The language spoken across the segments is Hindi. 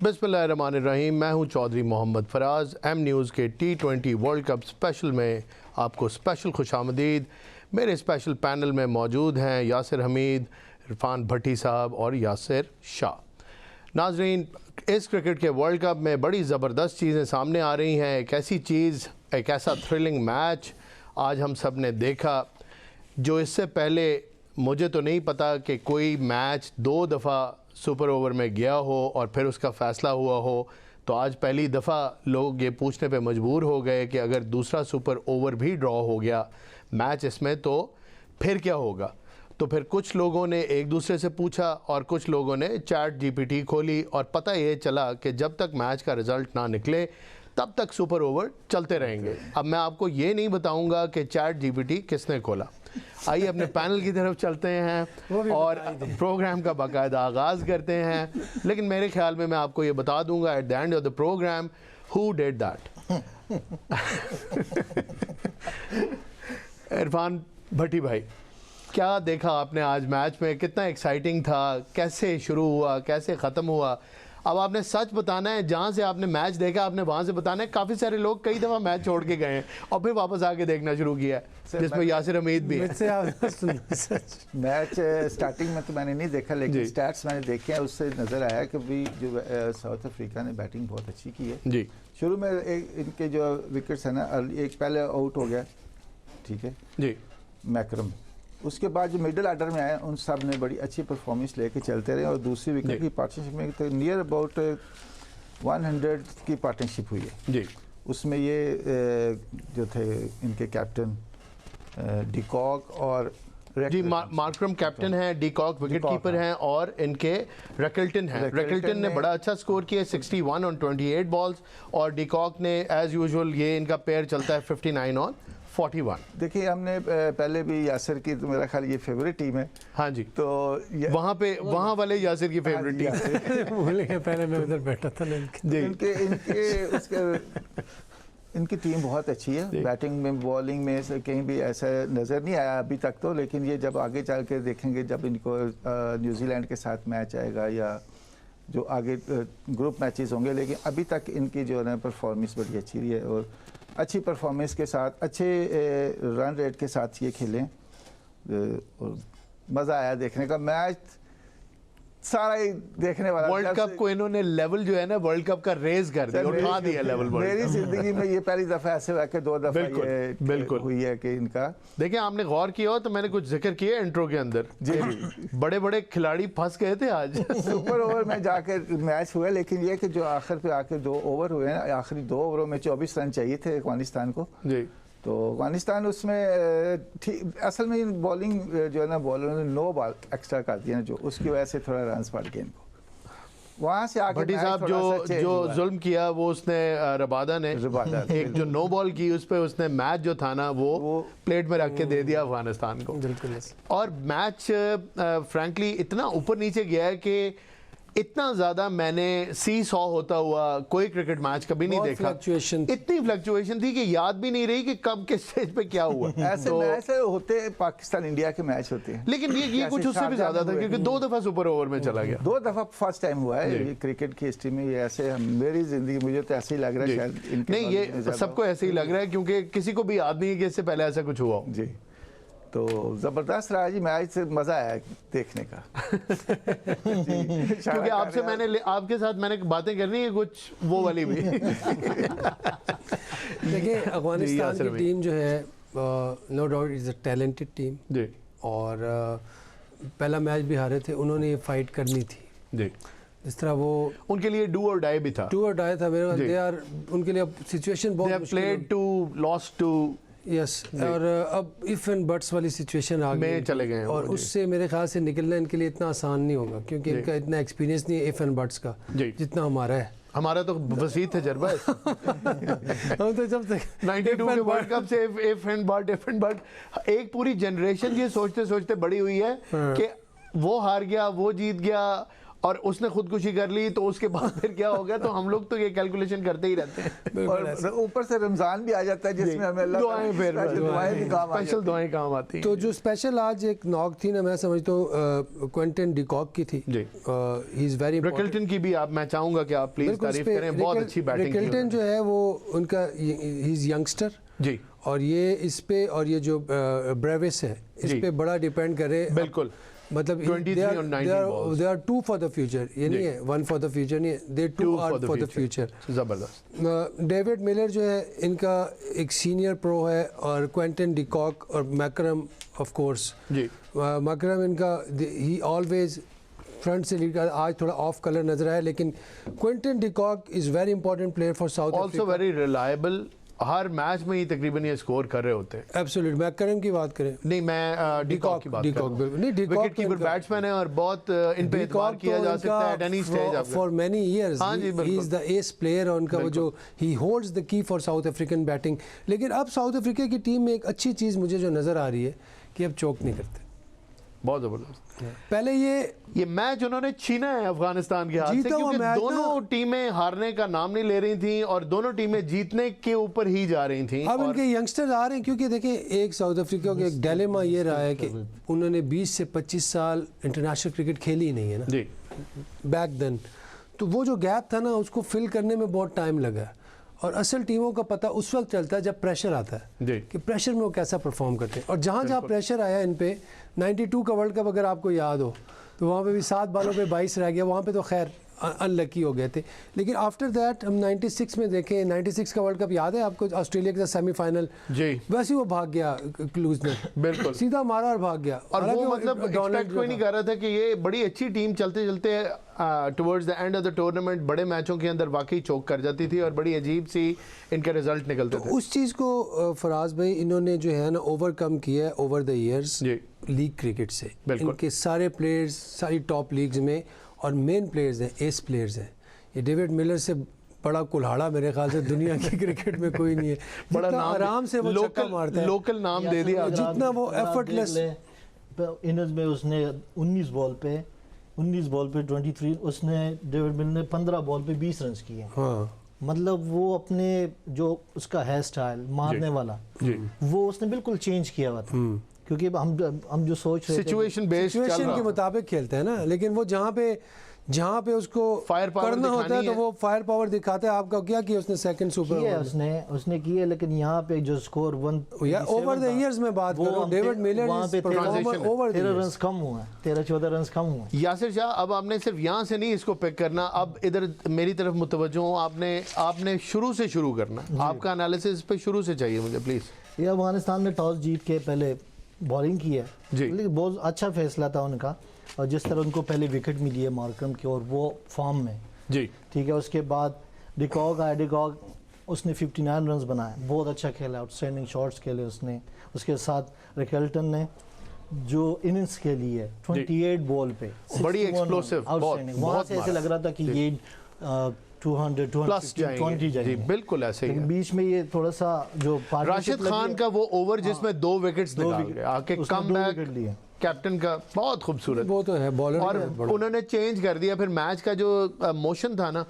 बिस्मिल्लाहिर्रहमानिर्रहीम। मैं हूं चौधरी मोहम्मद फराज। एम न्यूज़ के T20 वर्ल्ड कप स्पेशल में आपको स्पेशल खुशामदीद। मेरे स्पेशल पैनल में मौजूद हैं यासिर हमीद, इरफान भट्टी साहब और यासिर शाह। नाजरीन, इस क्रिकेट के वर्ल्ड कप में बड़ी ज़बरदस्त चीज़ें सामने आ रही हैं। एक ऐसी चीज़, एक ऐसा थ्रिलिंग मैच आज हम सब ने देखा जो इससे पहले मुझे तो नहीं पता कि कोई मैच 2 दफ़ा सुपर ओवर में गया हो और फिर उसका फ़ैसला हुआ हो। तो आज पहली दफ़ा लोग ये पूछने पे मजबूर हो गए कि अगर दूसरा सुपर ओवर भी ड्रॉ हो गया मैच इसमें तो फिर क्या होगा। तो फिर कुछ लोगों ने एक दूसरे से पूछा और कुछ लोगों ने चैट GPT खोली और पता ये चला कि जब तक मैच का रिज़ल्ट ना निकले तब तक सुपर ओवर चलते रहेंगे। अब मैं आपको ये नहीं बताऊंगा कि चैट GPT किसने खोला। आइए अपने पैनल की तरफ चलते हैं और प्रोग्राम का बाकायदा आगाज़ करते हैं। लेकिन मेरे ख्याल में मैं आपको ये बता दूंगा at the end of the programme who did that. Irfan Bhatti भाई, क्या देखा आपने आज मैच में? कितना एक्साइटिंग था, कैसे शुरू हुआ, कैसे ख़त्म हुआ? अब आपने सच बताना है, जहाँ से आपने मैच देखा आपने वहाँ से बताना है। काफ़ी सारे लोग कई दफ़ा मैच छोड़ के गए हैं और फिर वापस आके देखना शुरू किया है, जिसमें यासिर हमीद भी है। मैच स्टार्टिंग में तो मैंने नहीं देखा, लेकिन स्टैट्स मैंने देखे हैं, उससे नज़र आया कि भी जो साउथ अफ्रीका ने बैटिंग बहुत अच्छी की है जी। शुरू में इनके जो विकेट्स है ना, एक पहले आउट हो गया, ठीक है जी, मैकरम। उसके बाद जो मिडिल आर्डर में आए उन सब ने बड़ी अच्छी परफॉर्मेंस लेके चलते रहे और दूसरी विकेट की पार्टनरशिप में तो नियर अबाउट 100 की पार्टनरशिप हुई है जी। उसमें ये जो थे इनके कैप्टन डिकॉक और जी, मार्करम कैप्टन है, डिकॉक विकेट कीपर हैं और इनके रैकल्टन हैं। रैकल्टन ने बड़ा अच्छा स्कोर किया 61 ऑन 28 बॉल्स और डिकॉक ने एज यूजुअल ये इनका पेयर चलता है 59 ऑन 41। देखिए, हमने पहले भी यासिर की, तो मेरा ख्याल ये फेवरेट टीम है। हाँ जी, तो वहाँ वाले यासिर की फेवरेट टीम भूल गए, पहले मैं उधर बैठा था। इनकी टीम बहुत अच्छी है, बैटिंग में बॉलिंग में से कहीं भी ऐसा नज़र नहीं आया अभी तक तो। लेकिन ये जब आगे चल के देखेंगे, जब इनको न्यूजीलैंड के साथ मैच आएगा या जो आगे ग्रुप मैचेस होंगे, लेकिन अभी तक इनकी जो है परफॉर्मेंस बड़ी अच्छी रही है और अच्छी परफॉर्मेंस के साथ अच्छे रन रेट के साथ ये खेलें और मज़ा आया देखने का। मैच सारा ही देखने वाला। वर्ल्ड कप को इन्होंने लेवल जो है ना, वर्ल्ड कप का रेज कर दिया, उठा दिया लेवल। मेरी जिंदगी में ये पहली दफ़ा ऐसे हुआ कि 2 दफ़ा बिल्कुल हुई है कि इनका। देखिए, आपने गौर किया हो तो मैंने कुछ जिक्र किया इंट्रो के अंदर जी। बड़े बड़े खिलाड़ी फंस गए थे आज सुपर ओवर में जाकर मैच हुआ, लेकिन ये कि जो आखिर पे आकर 2 ओवर हुए ना, आखिरी 2 ओवरों में 24 रन चाहिए थे अफगानिस्तान को जी। तो अफगानिस्तान उसमें ठीक, असल में बॉलिंग जो है ना, बॉलर ने 9 बॉल एक्स्ट्रा कर दिया ना, जो उसकी वजह से थोड़ा रन बढ़ गए इनको। वहाँ से आगे भट्टी साहब जो जुल्म किया वो उसने रबादा ने एक जो 9 बॉल की उस पर उसने मैच जो था ना वो प्लेट में रख के दे दिया अफगानिस्तान को। और मैच फ्रैंकली इतना ऊपर नीचे गया है कि इतना ज़्यादा मैंने सी-सॉ होता हुआ कोई क्रिकेट मैच कभी नहीं देखा। इतनी फ्लक्चुएशन थी कि याद भी नहीं रही कि कब किस स्टेज पे क्या हुआ। ऐसे मैच होते हैं, पाकिस्तान इंडिया के मैच होते हैं, लेकिन ये कुछ उससे भी ज़्यादा था क्योंकि 2 दफ़ा सुपर ओवर में चला गया। 2 दफ़ा फर्स्ट टाइम हुआ है ये क्रिकेट की हिस्ट्री में। ये ऐसे मेरी ज़िंदगी, मुझे तो ऐसे ही लग रहा है शायद नहीं, ये सबको ऐसे ही लग रहा है क्योंकि किसी को भी याद नहीं है कि इससे पहले ऐसा कुछ हुआ जी। तो ज़बरदस्त रहा जी मैच, से मज़ा आया देखने का क्योंकि आपसे आपके साथ मैंने बातें करनी है कुछ वो वाली भी। देखिए, अफगानिस्तान की टीम जो है no doubt is a talented team जी। और पहला मैच भी हारे थे, उन्होंने ये फाइट करनी थी जी। इस तरह वो उनके लिए डू और डाई भी था। डू और डाई था मेरे दे आर, उनके लिए सिचुएशन बहुत played two lost two yes. और अब इफ एंड बट्स वाली सिचुएशन आ गई चले गए और उससे मेरे ख्याल से निकलना इनके लिए इतना आसान नहीं होगा क्योंकि इनका इतना एक्सपीरियंस नहीं है इफ एंड बट्स का जितना हमारा है। हमारा तो वसी तजर्बा है। हम तो जब तक 92 के वर्ल्ड कप से इफ एंड बट एक पूरी जनरेशन ये सोचते सोचते बड़ी हुई है कि वो हार गया, वो जीत गया और उसने खुदकुशी कर ली तो उसके बाद फिर क्या हो गया। तो हम लोग तो ये कैलकुलेशन करते ही रहते हैं और ऊपर से रमजान भी आ जाता है जिसमें हमें दुआएं फिर स्पेशल दुआएं काम आती हैं। तो जो स्पेशल आज एक नॉक थी ना, मैं समझता हूँ क्विंटन डिकॉक की थी। ही इज वेरी रिकल्टन की भी आप, मैं चाहूंगा कि आप प्लीज तारीफ करें, बहुत अच्छी बैटिंग की। रिकल्टन जो है वो उनका ही इज यंगस्टर जी, और ये इस पे और ये जो ब्रेविस है इस पे बड़ा डिपेंड करे। बिल्कुल, मतलब they are two for the future, ये नहीं है वन फॉर द फ्यूचर, नहीं है, they two are for the future. जबरदस्त। डेविड मिलर जो है इनका एक सीनियर प्रो है, और क्विंटन डिकॉक और मैकरम ऑफ कोर्स जी। मैकरम इनका ही ऑलवेज फ्रंट से लीड कर, आज थोड़ा ऑफ कलर नजर आया, लेकिन Quinton de Kock is very important player for South Africa, also very reliable. Her match में ही तकरीबन ये स्कोर कर रहे होते हैं। एब्सोल्यूट। मैकरम की बात करें, नहीं मैं डिकॉक की बात कर रहा हूं। नहीं, डिकॉक विकेट कीपर बैट्समैन है और बहुत इन पे एतबार किया जा सकता है at any stage for many years. He is the S player, उनका वो जो ही holds the key for south African batting. लेकिन अब साउथ अफ्रीका की टीम में एक अच्छी चीज़ मुझे जो नज़र आ रही है कि अब चौक नहीं करते। बहुत जबरदस्त। पहले ये मैच उन्होंने छीना है अफगानिस्तान के हाथ से, क्योंकि दोनों टीमें हारने का नाम नहीं ले रही थी और दोनों टीमें जीतने के ऊपर ही जा रही थी। अब इनके यंगस्टर्स आ रहे हैं, क्योंकि देखिए एक साउथ अफ्रीका का एक डायलेमा ये रहा है कि उन्होंने 20 से 25 साल इंटरनेशनल क्रिकेट खेली ही नहीं है ना जी, बैक देन। तो वो जो गैप था ना उसको फिल करने में बहुत टाइम लगा। और असल टीमों का पता उस वक्त चलता है जब प्रेशर आता है कि प्रेशर में वो कैसा परफॉर्म करते हैं। और जहाँ जहाँ प्रेशर आया इन पे, 92 का वर्ल्ड कप अगर आपको याद हो तो वहाँ पे भी 7 बालों पे 22 रह गया, वहाँ पे तो खैर अनलकी हो गए थे। लेकिन आफ्टर दैट हम 96 में देखें, 96 का वर्ल्ड कप याद है आपको, ऑस्ट्रेलिया के साथ सेमीफाइनल जी, वैसे वो भाग गया क्लूज में, बिल्कुल सीधा मारा और भाग गया। और वो मतलब एक्सपेक्ट कोई नहीं कर रहा था कि ये बड़ी अच्छी टीम चलते चलते towards the end of the tournament बड़े मैचों के अंदर वाकई चौक कर जाती थी और बड़ी अजीब सी इनके रिजल्ट निकलते थे। उस चीज़ को फराज भाई इन्होंने जो है ना ओवरकम किया है over the years league cricket से। इनके सारे प्लेयर्स सारी टॉप लीग्स में और मेन प्लेयर्स हैं, एस प्लेयर्स हैं। ये डेविड मिलर से बड़ा कुल्हाड़ा मेरे ख्याल से दुनिया की क्रिकेट में कोई नहीं है। बड़ा नाम आराम से वो छक्का मारता है, लोकल नाम दे दिया, जितना वो एफर्टलेस। इनिंग्स में उसने 19 बॉल पे 23, उसने डेविड मिलर ने 15 बॉल पे 20 रन किए। हाँ। मतलब वो अपने जो उसका हेयर स्टाइल मारने वाला वो उसने बिल्कुल चेंज किया हुआ था, क्योंकि हम जो सोच रहे थे सिचुएशन के मुताबिक खेलते हैं ना। लेकिन वो जहाँ पे उसको फायर करना होता है तो वो फायर पावर दिखाता है। आपका क्या किया उसने सेकंड सुपर किया उसने किया, लेकिन यहाँ पे जो स्कोर ओवर द इयर्स में बात करो, डेविड मिलर वहाँ पे 13 रन कम हुआ, 13-14 रन कम हुआ। यासिर शाह, अब आपने सिर्फ यहाँ से नहीं इसको पिक करना, अब इधर मेरी तरफ मुतवज्जो हो, आपने शुरू से शुरू करना। आपका एनालिसिस पे शुरू से चाहिए मुझे प्लीज। ये अफगानिस्तान ने टॉस जीत के पहले बॉलिंग की है, लेकिन बहुत अच्छा फैसला था उनका। और जिस तरह उनको पहले विकेट मिली है मार्करम की और वो फॉर्म में जी, ठीक है। उसके बाद डिकॉक उसने 59 रन बनाए, बहुत अच्छा खेला, आउटस्टैंडिंग शॉट्स खेले उसने। उसके साथ रिकल्टन ने जो इनिंग्स खेली है 28 बॉल पे बड़ी एक्सप्लोसिव, आउटस्टैंडिंग। वहाँ से ऐसे लग रहा था कि ये 200-220 जाएंगे, बिल्कुल ऐसे ही। बीच में ये थोड़ा सा जो राशिद खान का वो ओवर जिसमें 2 विकेट्स निकाल गए, आके कमबैक लिए कैप्टन का बहुत खूबसूरत, वो तो है बॉलर। और उन्होंने चेंज कर दिया फिर मैच का जो मोशन था ना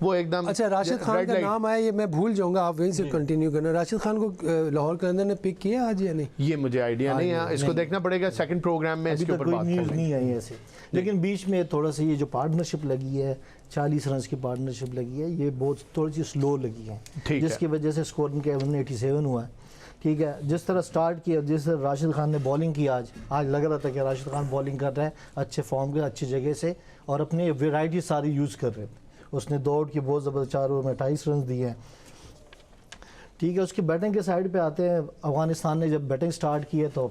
वो एकदम। अच्छा, राशिद खान का नाम आया, ये मैं भूल जाऊंगा, आप वहीं से कंटिन्यू करना। राशिद खान को लाहौर के अंदर ने पिक किया आज या नहीं, ये मुझे आइडिया नहीं है, इसको देखना पड़ेगा सेकंड प्रोग्राम में, इसके ऊपर बात न्यूज़ नहीं आई ऐसे। लेकिन बीच में थोड़ा सा ये जो पार्टनरशिप लगी है, 40 रन की पार्टनरशिप लगी है, ये बहुत थोड़ी सी स्लो लगी है, जिसकी वजह से स्कोर इनके 187 हुआ है। ठीक है, जिस तरह स्टार्ट किया, जिस तरह राशिद खान ने बॉलिंग की आज लग रहा था कि राशिद खान बॉलिंग कर रहा है अच्छे फॉर्म के, अच्छी जगह से, और अपने वेराइटी सारी यूज़ कर रहे थे। उसने दौड़ की बहुत ज़बरदस्त 4 ओवर में 28 रन दिए हैं। ठीक है, उसकी बैटिंग के साइड पे आते हैं। अफगानिस्तान ने जब बैटिंग स्टार्ट की है तो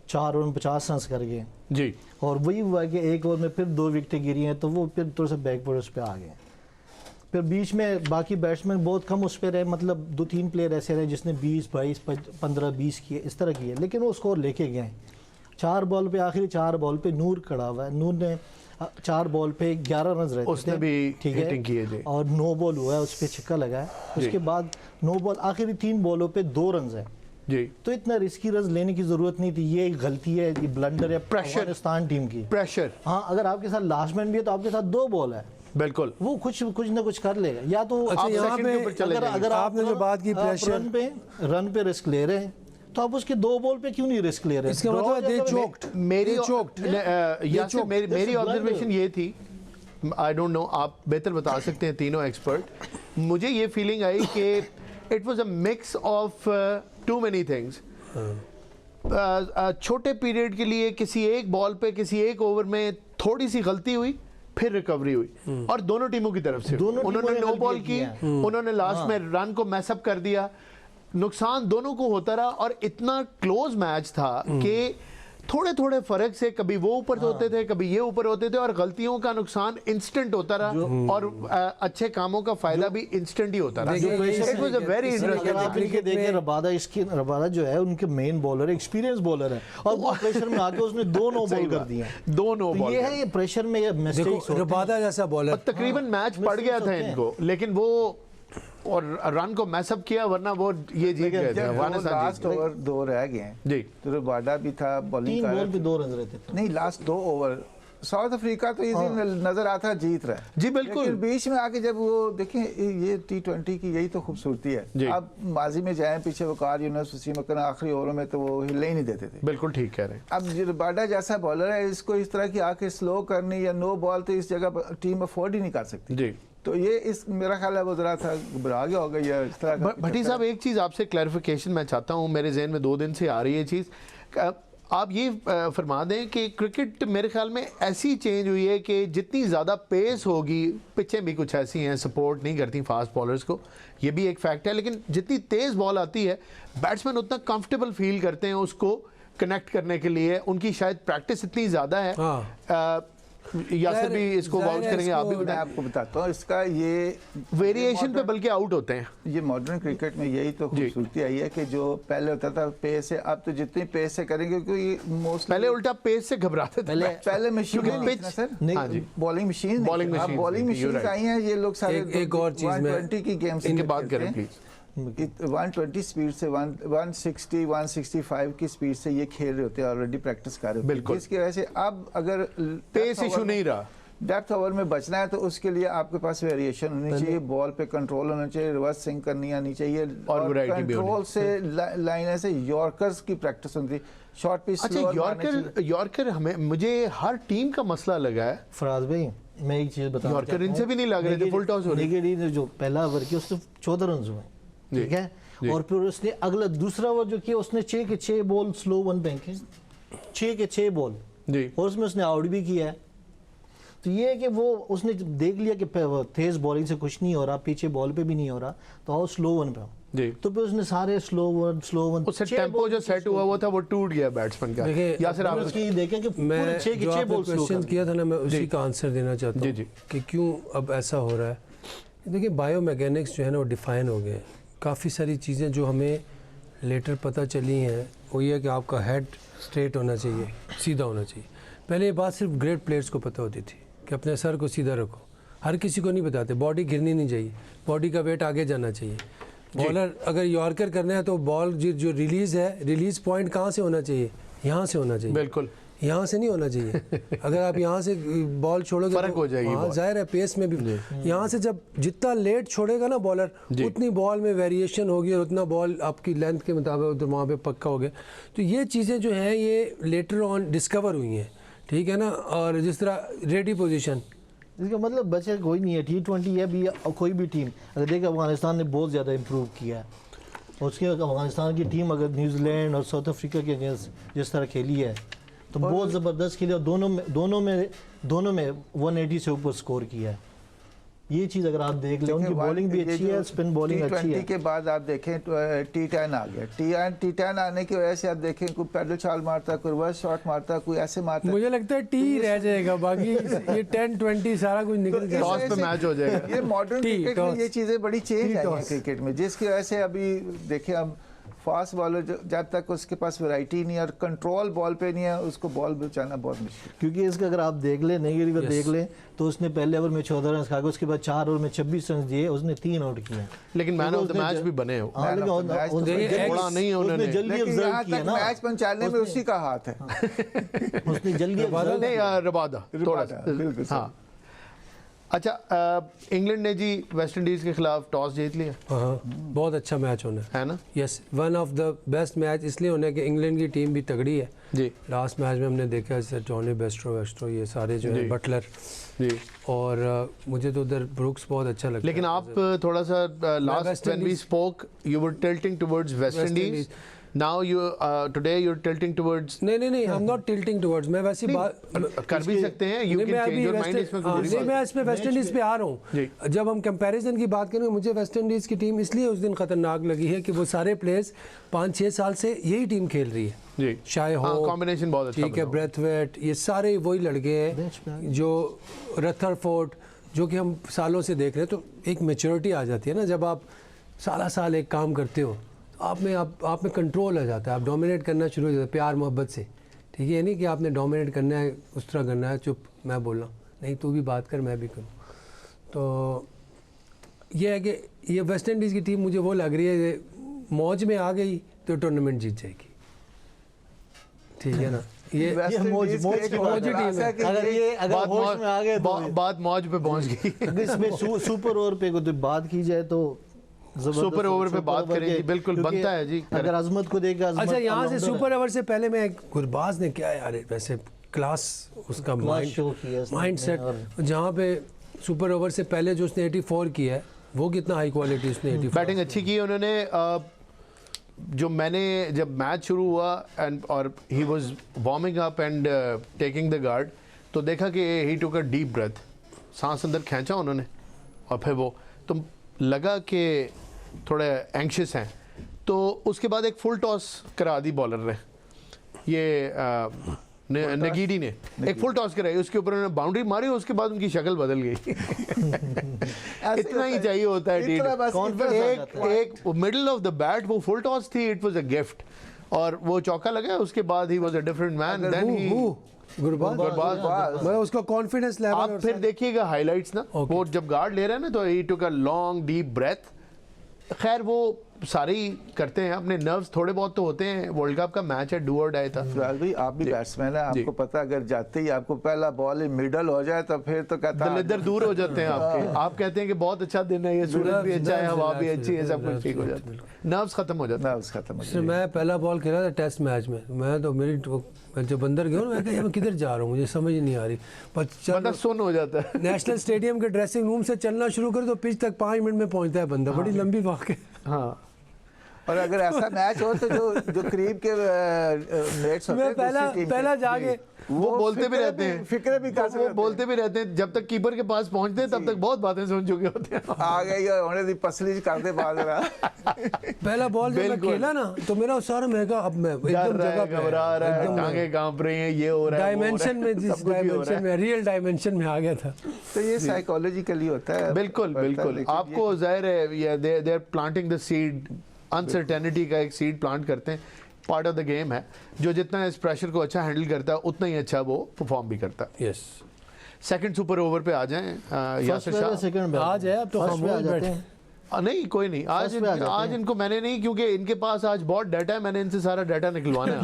4 ओवर में 50 रन कर गए जी, और वही हुआ कि 1 ओवर में फिर 2 विकेटें गिरी हैं, तो वो फिर थोड़ा सा बैकवर्ड उस पर आ गए। फिर बीच में बाकी बैट्समैन बहुत कम उस पर रहे, मतलब 2-3 प्लेयर ऐसे रहे जिसने 20, 22, 15, 20 किए, इस तरह किए, लेकिन वो स्कोर लेके गए। 4 बॉल पे, आखिरी 4 बॉल पे नूर खड़ा हुआ है, नूर ने 4 बॉल पे 11 रन रहते उसने थे, भी ठीक है, और 9 बॉल हुआ है, उस पर छक्का लगा है। उसके बाद 9 बॉल, आखिरी 3 बॉलों पे 2 रन है, जी, तो इतना रिस्की रन लेने की जरूरत नहीं थी। ये एक गलती है, ये ब्लंडर है अफगानिस्तान टीम की। प्रेशर, हाँ, अगर आपके साथ लास्ट मैन भी है तो आपके साथ 2 बॉल है, बिल्कुल, वो कुछ ना कुछ कर लेगा। या तो अच्छा, यहाँ पे अगर आपने जो बात की प्रेशर रन पे रिस्क ले रहे हैं तो आप उसके 2 बॉल पे क्यों नहीं रिस्क ले रहे हैं? इसका मतलब दे चोक्ड, मेरी ऑब्जर्वेशन ये थी, आई डोंट नो, आप बेहतर बता सकते हैं तीनों एक्सपर्ट। मुझे ये फीलिंग आई कि it was a mix of too many things. छोटे पीरियड के लिए किसी एक बॉल पे किसी एक ओवर में थोड़ी सी गलती हुई, फिर रिकवरी हुई, और दोनों टीमों की तरफ से उन्होंने नो बॉल की, उन्होंने लास्ट में रन को मैसअप कर दिया, नुकसान दोनों को होता रहा। और इतना क्लोज मैच था कि थोड़े थोड़े फर्क से कभी वो ऊपर होते थे, कभी ये ऊपर होते थे, और गलतियों का नुकसान इंस्टेंट होता रहा और अच्छे कामों का फायदा भी इंस्टेंट ही होता रहा। It was a very interesting. देखिए रबादा जो है उनके मेन बॉलर, एक्सपीरियंस बॉलर है, और वो प्रेशर में आके उसने 2 नो बॉल कर दिए, 2 नो बॉल। ये है, ये प्रेशर में मिस्टेक्स होते हैं। रबादा जैसा बॉलर तकरीबन मैच पड़ गया था इनको, लेकिन वो और रन को मैसअप किया, वरना वो ये जीत गए थे। लास्ट ओवर 2 रह गए हैं जी, तो रबाडा भी था, बॉलिंग 3 बॉल पे 2 रन रहते थे। नहीं, लास्ट 2 ओवर साउथ अफ्रीका तो इजी नजर आता है, जीत रहा है जी, बिल्कुल। लेकिन बीच में आके जब वो देखें, ये T20 की यही तो खूबसूरती है। अब माजी में जाएं पीछे, वकार यूनुस, वसीम अकरम आखिरी ओवरों में तो वो हिले ही नहीं देते थे। बिल्कुल ठीक कह रहे हैं। अब रबाडा जैसा बॉलर है, इसको इस तरह की आके स्लो करनी या नो बॉल तो इस जगह टीम अफोर्ड ही नहीं कर सकती जी। तो ये इस मेरा ख्याल है वो जरा था घबरा गया होगा या इस तरह। भट्टी साहब, एक चीज़ आपसे क्लैरिफिकेशन मैं चाहता हूँ, मेरे जहन में 2 दिन से आ रही है चीज़। आप ये फरमा दें कि क्रिकेट मेरे ख्याल में ऐसी चेंज हुई है कि जितनी ज़्यादा पेस होगी, पिचें भी कुछ ऐसी हैं सपोर्ट नहीं करती फास्ट बॉलर्स को, ये भी एक फैक्ट है, लेकिन जितनी तेज़ बॉल आती है बैट्समैन उतना कंफर्टेबल फील करते हैं उसको कनेक्ट करने के लिए, उनकी शायद प्रैक्टिस इतनी ज़्यादा है। यासिर भी इसको वाउच करेंगे, आप भी मैं आपको बताता हूँ इसका ये वेरिएशन पे बल्कि आउट होते हैं। ये मॉडर्न क्रिकेट में यही तो खूबसूरती आई है कि जो पहले होता था पेस से, अब तो जितनी पेस से करेंगे, क्योंकि मोस्ट पहले उल्टा पेस से घबराते थे। पहले मशीन बॉलिंग मशीन आई हैं ये लोग सारे। एक और चीज में 120 की गेम्स इनके बात करें प्लीज। 120 स्पीड से 160 165 की स्पीड से ये खेल रहे होते हैं, ऑलरेडी प्रैक्टिस कर रहे होते हैं, जिसकी वजह से अब अगर पेस इशू नहीं रहा, डेप्थ ओवर में बचना है तो उसके लिए आपके पास वेरिएशन होनी चाहिए, बॉल पे कंट्रोल होना चाहिए, रिवर्स स्विंग करनी आनी चाहिए, और कंट्रोल से लाइन ऐसे यॉर्कर्स की प्रैक्टिस होती है, शॉर्ट पिच। अच्छा, यॉर्कर हमें, मुझे हर टीम का मसला लगा है। फराज भाई, मैं एक चीज बता, यॉर्कर इनसे भी नहीं लग रहे थे, फुल टॉस हो रही है। जो पहला ओवर किया उसने 14 रन हुए, ठीक है, और फिर उसने अगला दूसरा ओवर जो किया उसने 6 के 6 बॉल स्लो वन फेंके, 6 के 6 बॉल, और उसमें उसने आउट भी किया है। तो ये है कि वो उसने देख लिया कि तेज बॉलिंग से कुछ नहीं हो रहा, पीछे बॉल पे भी नहीं हो रहा, तो आओ स्लो वन पे, तो फिर उसने सारे स्लो वन उससे टेंपो जो सेट हुआ वो था वो टूट गया बैट्समैन का। या फिर आप उसकी देखें कि मैं 6 के 6 बॉल क्वेश्चन किया था ना, मैं उसी का आंसर देना चाहता हूँ कि क्यों अब ऐसा हो रहा है। देखिए, बायोमैकेनिक्स जो है ना वो डिफाइन हो गए। काफ़ी सारी चीज़ें जो हमें लेटर पता चली हैं वो ये है कि आपका हेड स्ट्रेट होना चाहिए, सीधा होना चाहिए। पहले ये बात सिर्फ ग्रेट प्लेयर्स को पता होती थी कि अपने सर को सीधा रखो, हर किसी को नहीं बताते। बॉडी गिरनी नहीं चाहिए, बॉडी का वेट आगे जाना चाहिए। बॉलर अगर यॉर्कर करना है तो बॉल जो रिलीज़ है, रिलीज़ पॉइंट कहाँ से होना चाहिए? यहाँ से होना चाहिए, बिल्कुल यहाँ से नहीं होना चाहिए। अगर आप यहाँ से बॉल छोड़ोगे फर्क हो जाएगी। हाँ, जाहिर है पेस में भी यहाँ से जब जितना लेट छोड़ेगा ना बॉलर, उतनी बॉल में वेरिएशन होगी और उतना बॉल आपकी लेंथ के मुताबिक तो वहाँ पे पक्का हो गया। तो ये चीज़ें जो हैं ये लेटर ऑन डिस्कवर हुई हैं, ठीक है ना। और जिस तरह रेडी पोजीशन, इसका मतलब बचे कोई नहीं है। T20 है भी कोई भी टीम, अगर देखिए अफगानिस्तान ने बहुत ज़्यादा इम्प्रूव किया है, उसके अफगानिस्तान की टीम अगर न्यूजीलैंड और साउथ अफ्रीका के अगेंस्ट जिस तरह खेली है तो बहुत ज़बरदस्त खेली, और दोनों में 180 से ऊपर स्कोर किया है। ये चीज़ अगर आप देख लें, उनकी बॉलिंग भी अच्छी है, स्पिन बॉलिंग अच्छी है। के बाद आप देखें T10 आ गया, T10 आने की वजह से आप देखें कोई पैडल चाल मारता, कोई रिवर्स शॉट मारता, कोई ऐसे मारता। मुझे लगता है टी रह जाएगा, बाकी ये 10-20 सारा कुछ निकल जाएगा, टॉस पे मैच हो जाएगा। ये मॉडर्न क्रिकेट में ये चीज़ें बड़ी चेंज आई हैं क्रिकेट में, जिसकी वजह से अभी देखिए अब फास्ट बॉलर जब तक उसके पास वैरायटी नहीं है और कंट्रोल बॉल पे नहीं है, उसको बॉल बचाना बहुत मुश्किल। क्योंकि इसका अगर आप देख लें, नेगिरी को देख लें, तो उसने पहले ओवर में 14 रन खा के उसके बाद 4 ओवर में 26 रन दिए, उसने 3 आउट किए। लेकिन मैन ऑफ द मैच भी बने हो, नहीं है उन्होंने जल्दी ऑब्जर्व किया ना, मैच पहुंचाने में उसी का हाथ है। उसने जल्दी रबादा थोड़ा सा, बिल्कुल। हाँ अच्छा, इंग्लैंड ने जी वेस्ट इंडीज़ के खिलाफ टॉस जीत लिया। हाँ, बहुत अच्छा मैच होना है ना। Yes, one of the best match इसलिए होना है कि इंग्लैंड की टीम भी तगड़ी है जी। लास्ट मैच में हमने देखा जैसे टॉनी बेस्ट्रो ये सारे जो है, बटलर जी, और मुझे तो उधर ब्रुक्स बहुत अच्छा लगता है। लेकिन आप थोड़ा सा last when we spoke you were tilting towards West Indies, now you today you are tilting towards. नहीं I am not tilting towards, मैं वैसी बात कर भी सकते हैं, you can change your mind. इसमें नहीं, मैं इसमें वेस्ट इंडीज पे आ रहा हूँ। जब हम कंपैरिजन की बात करें, मुझे वेस्ट इंडीज की टीम इसलिए उस दिन खतरनाक लगी है कि वो सारे प्लेयर्स 5-6 साल से यही टीम खेल रही है जी। शाय हो, कॉम्बिनेशन बहुत अच्छा, ठीक है, ब्रेथवेट, ये सारे वही लड़के हैं जो रथरफोर्ड, जो कि हम सालों से देख रहे हैं। तो एक मैच्योरिटी आ जाती है ना, जब आप साल एक काम करते हो, आप में कंट्रोल आ जाता है, आप डोमिनेट करना शुरू हो जाता है प्यार मोहब्बत से, ठीक है। नहीं कि आपने डोमिनेट करना है, उस तरह करना है, चुप मैं बोल रहा हूँ, नहीं तू भी बात कर मैं भी करूँ। तो ये है कि ये वेस्ट इंडीज़ की टीम मुझे वो लग रही है कि मौज में आ गई तो टूर्नामेंट जीत जाएगी, ठीक है ना। ये मौज की टीम है। अगर होश में आ गए तो बात मौज पे पहुंच गई। इसमें सुपर ओवर पे कोई बात की जाए तो सुपर ओवर पे बात करेंगे, बिल्कुल बनता है जी। अगर अजमत को देखा, अच्छा यहाँ से सुपर ओवर से पहले मैं गुरबाज ने क्या यार वैसे क्लास उसका माइंड सेट, जहाँ पे सुपर ओवर से पहले जो उसने 84 किया है वो कितना हाई क्वालिटी उसने 84 बैटिंग अच्छी की उन्होंने। जो मैंने जब मैच शुरू हुआ एंड और he was warming up and taking the guard, तो देखा कि ही टुक अ डीप ब्रेथ, सांस अंदर खींचा उन्होंने और फिर वो तो लगा कि थोड़े एंग्शियस हैं, तो उसके बाद एक फुल टॉस करा दी बॉलर ने, ये नगीडी ने एक फुल टॉस कराई, उसके ऊपर उन्होंने बाउंड्री मारी, उसके बाद उनकी शक्ल बदल गई। इतना ही चाहिए होता है, एक मिडल ऑफ द बैट वो फुल टॉस थी, इट वाज अ गिफ्ट, और वो चौका लगा, उसके बाद he was a different man. Then he Gurbaz मैं उसका कॉन्फिडेंस लेवल, आप फिर देखिएगा हाइलाइट्स ना, वो जब गार्ड ले रहे हैं ना, तो ही टुक अ लॉन्ग डीप ब्रेथ। खैर वो सारे ही करते हैं, अपने नर्व्स थोड़े बहुत तो होते हैं, वर्ल्ड कप का मैच है, डू और डाई था। फिलहाल भाई आप भी बैट्समैन है, आपको पता अगर जाते ही आपको पहला बॉल मिडल हो जाए तो फिर तो कहता है इधर दूर हो जाते हैं आपके। आप कहते हैं कि बहुत अच्छा दिन है, ये सूरज भी अच्छा है, हवा भी अच्छी है, सब कुछ ठीक हो जाता है, नर्व्स खत्म हो जाता है। मैं पहला बॉल खेला था टेस्ट मैच में, मैं तो मेरी जब अंदर गया मैं कहा मैं किधर जा रहा हूँ, मुझे समझ नहीं आ रही, पर सुन हो जाता है। नेशनल स्टेडियम के ड्रेसिंग रूम से चलना शुरू करे तो पिच तक 5 मिनट में पहुंचता है बंदा, बड़ी लंबी वॉक है। हाँ, और अगर ऐसा मैच हो तो जो करीब के मेट्स होते हैं, पहला जाके वो बोलते भी रहते हैं, फिक्र भी कर सकते हैं, बोलते भी रहते हैं, जब तक कीपर के पास पहुंचते हैं तब तक बहुत बातें सुन चुके होते हैं। आ गई होने दी पसली करते बाद पहला बॉल जब मैं खेला ना तो मेरा सारा महंगा, अब मैं एकदम जगह घबरा रहा है, टांगे कांप रही हैं, ये हो रहा है, डायमेंशन में, जिस डायमेंशन में, रियल डायमेंशन में आ गया था। तो ये साइकोलॉजिकली होता है। बिल्कुल बिल्कुल, आपको जाहिर है they are planting the seed, uncertainty का एक सीड प्लांट करते हैं, पार्ट ऑफ द गेम है। जो जितना इस प्रेशर को अच्छा हैंडल करता है उतना ही अच्छा वो परफॉर्म भी करता है। यस, सेकंड सुपर ओवर पे आ जाएं यासिर शाह। आज है अब तो खामोश बैठे हैं। नहीं कोई नहीं, आज इनको मैंने नहीं, क्योंकि इनके पास आज बहुत डाटा है, मैंने इनसे सारा डाटा निकलवाना है।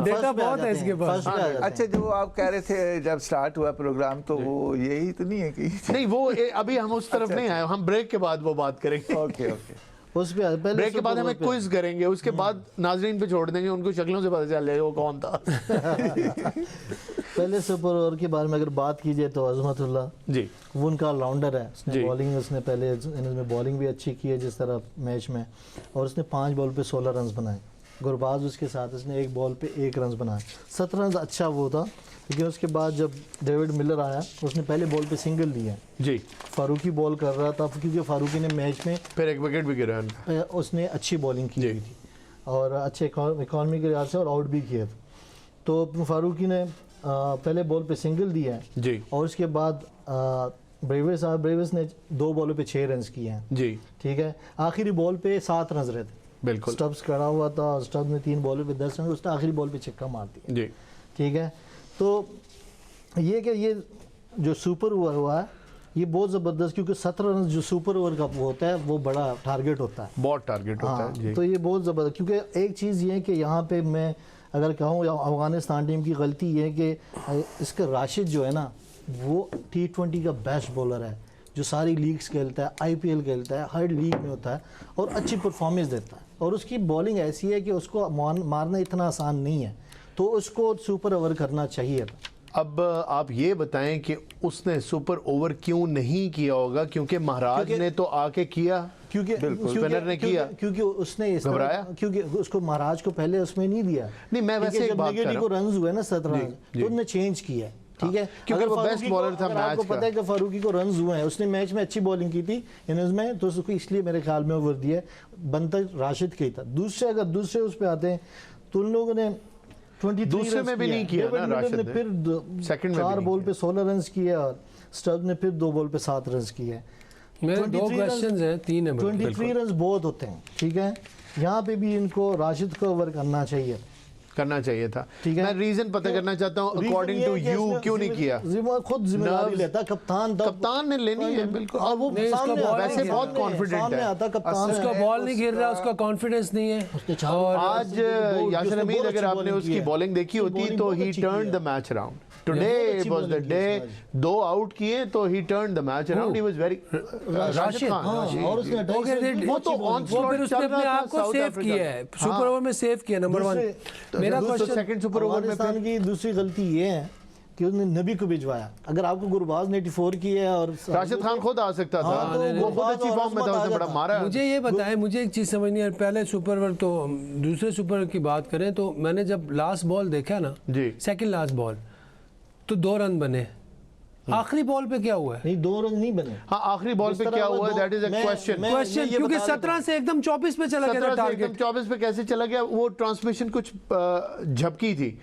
डेटा बहुत है इसके पास। अच्छा, जो आप कह रहे थे जब स्टार्ट हुआ प्रोग्राम, तो वो यही तो नहीं है कि नहीं, वो अभी हम उस तरफ नहीं आए, हम ब्रेक के बाद वो बात करेंगे। ओके ओके, उस पे ब्रेक के बाद हमें क्विज करेंगे, उसके बाद नाजरीन पे छोड़ देंगे, उनको शक्लों से पता चल जाएगा वो कौन था। पहले सुपर ओवर के बारे में अगर बात की जाए तो अजमतुल्लाह जी, वो उनका ऑलराउंडर है, उसने बॉलिंग, उसने पहले इनिंग्स में बॉलिंग भी अच्छी की है जिस तरह मैच में, और उसने 5 बॉल पे 16 रन बनाए। गुरबाज उसके साथ उसने 1 बॉल पे 1 रन बनाए, 17 रन अच्छा वो था। लेकिन उसके बाद जब डेविड मिलर आया, उसने पहले बॉल पे सिंगल लिया जी, फारूकी बॉल कर रहा था, क्योंकि फारूकी ने मैच में फिर एक विकेट भी गिरा, उसने अच्छी बॉलिंग की हुई थी और अच्छे इकॉनमी के लिहाज से, और आउट भी किया था। तो फारूकी ने पहले बॉल पे सिंगल दिया है जी, और उसके बाद ब्रेविस ने 2 बॉलों पे 6 रन किए हैं जी, ठीक है। आखिरी बॉल पे 7 रन रहते, बिल्कुल स्टब्स खड़ा हुआ था, स्टब्स ने 3 बॉलों पे 10 रन, उसने आखिरी बॉल पे छक्का मार दिया जी, ठीक है। तो ये कि ये जो सुपर ओवर हुआ है ये बहुत ज़बरदस्त, क्योंकि 17 रन जो सुपर ओवर का होता है वो बड़ा टारगेट होता है, बहुत टारगेट होता है जी। तो ये बहुत ज़बरदस्त, क्योंकि एक चीज़ ये है कि यहाँ पे मैं अगर कहूँ अफगानिस्तान टीम की गलती ये है कि इसका राशिद जो है ना वो T20 का बेस्ट बॉलर है, जो सारी लीग्स खेलता है, IPL खेलता है, हर लीग में होता है और अच्छी परफॉर्मेंस देता है, और उसकी बॉलिंग ऐसी है कि उसको मारना इतना आसान नहीं है, तो उसको सुपर ओवर करना चाहिए। अब आप ये बताएं कि उसने सुपर ओवर क्यों नहीं किया होगा, क्योंकि महाराज ने तो आके किया, क्योंकि स्पिनर ने किया, क्योंकि उसने घबराया, क्योंकि उसको महाराज को पहले उसमें नहीं दिया। नहीं, मैं वैसे एक बात कर रहा हूं, को रन्स हुए ना 17 रन, तो उन्होंने चेंज किया, ठीक है, क्योंकि वो बेस्ट बॉलर था मैच का। आपको पता है कि फारूकी को रन्स हुए हैं, उसने मैच में अच्छी बॉलिंग की थी इनिंग्स में, तो उसको इसलिए मेरे ख्याल में ओवर दिया, बनता राशिद का ही था। दूसरे अगर दूसरे उस पे आते हैं तो उन लोगों ने 23 दूसरे में भी नहीं किया ना राशिद ने, फिर सेकंड में 4 बॉल पे 16 रन किए और स्टब्स ने फिर 2 बॉल पे 7 रन किए। मेरे 2 क्वेश्चंस हैं, 3 है। 23 रन बहुत होते हैं, ठीक है, यहाँ पे भी इनको राशिद को ओवर करना चाहिए था, ठीक है। मैं रीजन पता करना चाहता हूँ, अकॉर्डिंग टू यू क्यों नहीं किया? खुद जिम्मेदारी लेता कप्तान ने लेनी है, बिल्कुल, और वो वैसे बहुत कॉन्फिडेंट है, आता कप्तान, उसका बॉल नहीं गिर रहा, उसका कॉन्फिडेंस नहीं है। और आज यासिर हमीद अगर आपने उसकी बॉलिंग देखी होती तो ही turned the match around. Today was the day, 2 out किए तो he turned the match around. He was very Rashid Khan, और उसने वो तो ऑनस्लॉट फिर उसने अपने आप को सेव किया है, सुपर ओवर में सेव किया, नंबर 1। मेरा क्वेश्चन सेकंड सुपर ओवर में पाकिस्तान की दूसरी गलती ये है कि उसने नबी को भिजवाया। अगर आपको गुरबाज ने 84 की है और राशिद खान खुद आ सकता था, वो खुद अच्छी फॉर्म में था, उसने बड़ा मारा। मुझे ये बताएं, मुझे एक चीज़ समझ नहीं आ रही, पहले सुपर ओवर तो दूसरे सुपर ओवर की बात करें तो मैंने जब लास्ट बॉल देखा ना जी, सेकंड लास्ट बॉल, तो 2 रन बने। आखिरी बॉल पे क्या हुआ है? नहीं, 2 रन नहीं बने। हाँ, आखिरी बॉल पे क्या हुआ है, दैट इज अ क्वेश्चन, क्योंकि 17 से एकदम 24 पे चला गया था टारगेट। 24 पे कैसे चला गया? वो ट्रांसमिशन कुछ झपकी थी,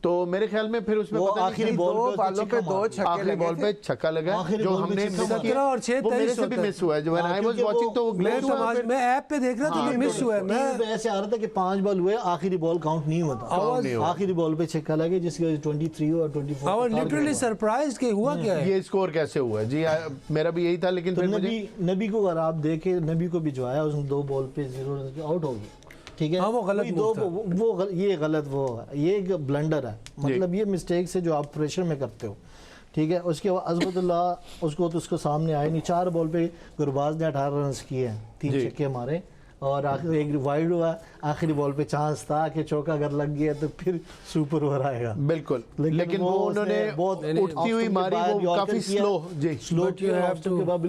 तो मेरे ख्याल में फिर उसमें आखिरी बॉल पे 2 आखिरी बॉल पे छक्का लगा, जो हमने 17 और 6 मेरे से भी मिस हुआ है। जो आई वाज वाचिंग तो मैं ऐप पे देख रहा था तो मिस हुआ है। मैं ऐसे आ रहा था कि 5 बॉल हुए, आखिरी बॉल काउंट नहीं हुआ था, आखिरी बॉल पे छक्का लगे जिसकी वजह से 23 और 24। आई वाज लिटरली सरप्राइज्ड कि हुआ क्या है, ये स्कोर कैसे हुआ है जी। मेरा भी यही था, लेकिन फिर नबी को अगर आप देखें, नबी को भिजवाया, उसने 2 बॉल पे 0 रन आउट हो गया, ठीक है। हाँ, वो गलत ये गलत वो है, ये एक ब्लंडर है, मतलब ये मिस्टेक से जो आप प्रेशर में करते हो, ठीक है। उसके बाद अज़मतुल्लाह उसको तो उसको सामने आए नहीं, 4 बॉल पे गुरबाज ने 18 रन किए हैं, 3 छक्के मारे और एक वाइड हुआ, आखिरी बॉल पे चांस था कि चौका अगर लग गया तो फिर सुपर ओवर आएगा, बिल्कुल। लेकिन वो उन्होंने बहुत उठती हुई मारी, वो काफी स्लो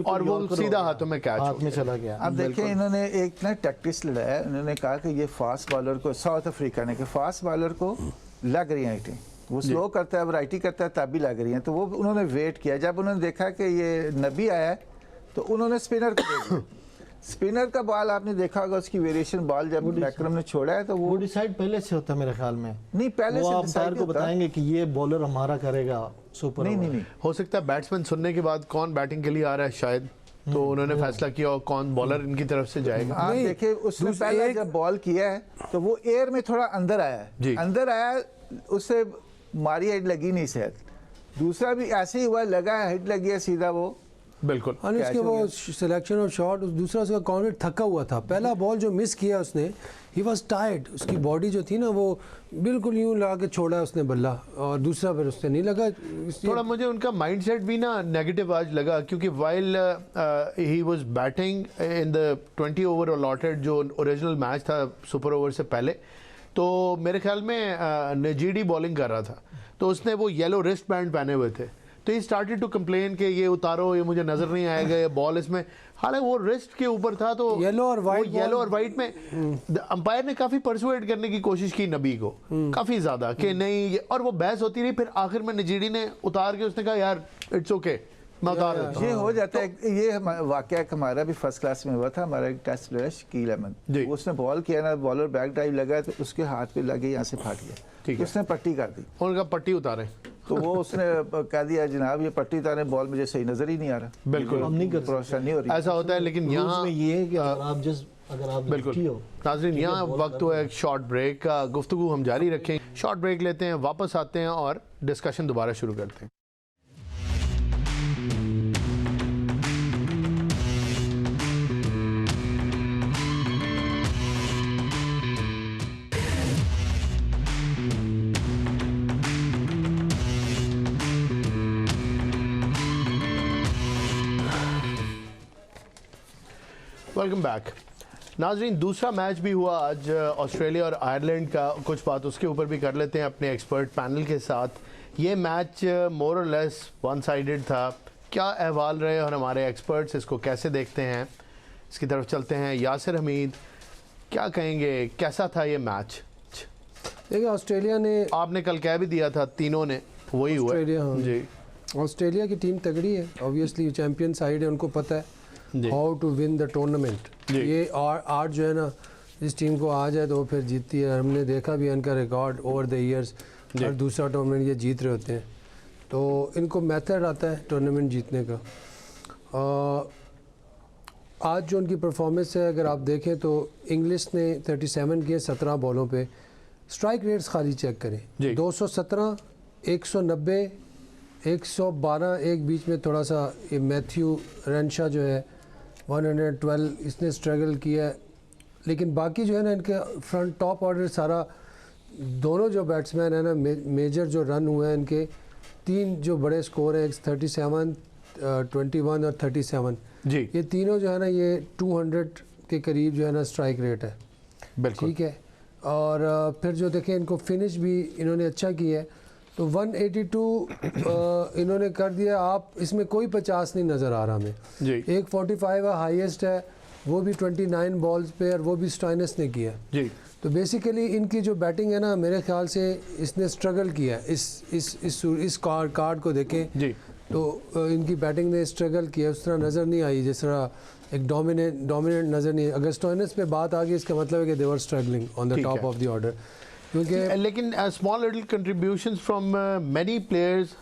और वो सीधा हाथों में कैच में चला गया। अब देखिए, इन्होंने एक ना टैक्टिक्स लड़ाया, उन्होंने कहा कि ये फास्ट बॉलर को, साउथ अफ्रीका ने, कि फास्ट बॉलर को लग रही है हिटिंग, वो स्लो करता है, वैरायटी करता है, तब भी लग रही है, तो वो उन्होंने वेट किया। जब उन्होंने देखा कि ये नबी आया है तो उन्होंने स्पिनर को दे दिया। स्पिनर का बॉल आपने देखा होगा, उसकी वेरिएशन बॉल जब मैकरम ने छोड़ा है तो वो डिसाइड पहले से होता है मेरे ख्याल में। नहीं, पहले से डिसाइड को बताएंगे कि ये बॉलर हमारा करेगा सुपर। नहीं, हो सकता है बैट्समैन सुनने के बाद कौन बैटिंग के लिए आ रहा है शायद, तो उन्होंने फैसला किया और कौन बॉलर इनकी तरफ से जाएगा। आप देखिए, उसने पहले जब बॉल किया है तो वो एयर में थोड़ा अंदर आया है, अंदर आया, उससे मारी हेड लगी नहीं शायद। दूसरा भी ऐसे ही हुआ, लगा हेड लग गया सीधा, वो बिल्कुल। और इसके वो सिलेक्शन और शॉट, दूसरा उसका कॉन्फिडेंस थका हुआ था। पहला बॉल जो मिस किया उसने, ही वाज टायर्ड, उसकी बॉडी जो थी ना वो बिल्कुल यूं लगा के छोड़ा उसने बल्ला, और दूसरा फिर उससे नहीं लगा। थोड़ा मुझे उनका माइंडसेट भी ना नेगेटिव आज लगा, क्योंकि while he was batting in the 20 over allotted, जो ओरिजिनल मैच था सुपर ओवर से पहले, तो मेरे ख्याल में नजीडी बॉलिंग कर रहा था, तो उसने वो येलो रिस्ट बैंड पहने हुए थे, तो ही स्टार्टेड टू कंप्लेन कि ये उतारो, ये मुझे नजर नहीं आएगा, ये बॉल इसमें, हालांकि वो रिस्ट के ऊपर था, तो येलो और वाइट में अंपायर ने काफी परसुएट करने की कोशिश की नबी को, काफी ज्यादा कि नहीं, और वो बहस होती रही। फिर आखिर में नजीडी ने उतार के उसने कहा यार इट्स ओके, मैं उतार देता हूं। ये हो जाता है। ये वाकया हमारा भी फर्स्ट क्लास में हुआ था। हमारा एक टेस्ट प्लेयर शकील अहमद, उसने बॉल किया ना, बॉलर बैक ड्राइव लगा तो उसके हाथ पे लगे, यहाँ से फाट गया, ठीक है, उसने पट्टी कर दी, उनका पट्टी उतारे, तो वो उसने कह दिया जनाब ये पट्टी उतारे, बॉल मुझे सही नजर ही नहीं आ रहा। बिल्कुल, हम नहीं कर रोशन नहीं हो रही, ऐसा होता है। लेकिन यहाँ ये है कि आप जिस अगर आप बिल्कुल हो। नाज़रीन, यहाँ वक्त हुआ एक शॉर्ट ब्रेक का, गुफ्तगू हम जारी रखें, शॉर्ट ब्रेक लेते हैं, वापस आते हैं और डिस्कशन दोबारा शुरू करते हैं। वेलकम बैक नाजरीन। दूसरा मैच भी हुआ आज ऑस्ट्रेलिया और आयरलैंड का, कुछ बात उसके ऊपर भी कर लेते हैं अपने एक्सपर्ट पैनल के साथ। ये मैच मोर और लेस वन साइडेड था, क्या अहवाल रहे और हमारे एक्सपर्ट्स इसको कैसे देखते हैं, इसकी तरफ चलते हैं। यासिर हमीद, क्या कहेंगे, कैसा था ये मैच? देखिए ऑस्ट्रेलिया ने, आपने कल कह भी दिया था तीनों ने वही हुआ जी। ऑस्ट्रेलिया की टीम तगड़ी है, ऑब्वियसली चैंपियन साइड है, उनको पता है how to win the tournament. ये आर्ट जो है ना, इस टीम को आ जाए तो वो फिर जीतती है। हमने देखा भी इनका रिकॉर्ड ओवर द ईयर्स, हर दूसरा टूर्नामेंट ये जीत रहे होते हैं, तो इनको मेथड आता है टूर्नामेंट जीतने का। आज जो उनकी परफॉर्मेंस है अगर आप देखें तो इंग्लिश ने 37 किए 17 बॉलों पे। स्ट्राइक रेट्स खाली चेक करें, 217, 190, 112, एक बीच में थोड़ा सा ये मैथ्यू रेंशा जो है 112, इसने स्ट्रगल किया है। लेकिन बाकी जो है ना इनके फ्रंट टॉप ऑर्डर सारा, दोनों जो बैट्समैन है ना, मेजर जो रन हुए हैं इनके, तीन जो बड़े स्कोर हैं 37, 21 और 37 जी, ये तीनों जो है ना ये 200 के करीब जो है ना स्ट्राइक रेट है। बिल्कुल ठीक है। और फिर जो देखें इनको फिनिश भी इन्होंने अच्छा किया है, तो 182 इन्होंने कर दिया। आप इसमें कोई 50 नहीं नज़र आ रहा हमें जी। 145 है, हाईएस्ट है, वो भी 29 बॉल्स पे, और वो भी स्टाइनस ने किया जी। तो बेसिकली इनकी जो बैटिंग है ना, मेरे ख्याल से इसने स्ट्रगल किया है। इस कार्ड को देखें जी, तो इनकी बैटिंग ने स्ट्रगल किया, उस तरह नज़र नहीं आई जिस तरह एक डोमिनेंट नज़र नहीं। अगर स्टाइनस पे बात आ गई, इसका मतलब है कि they were struggling on the top of the order, क्योंकि लेकिन small little contributions from many players,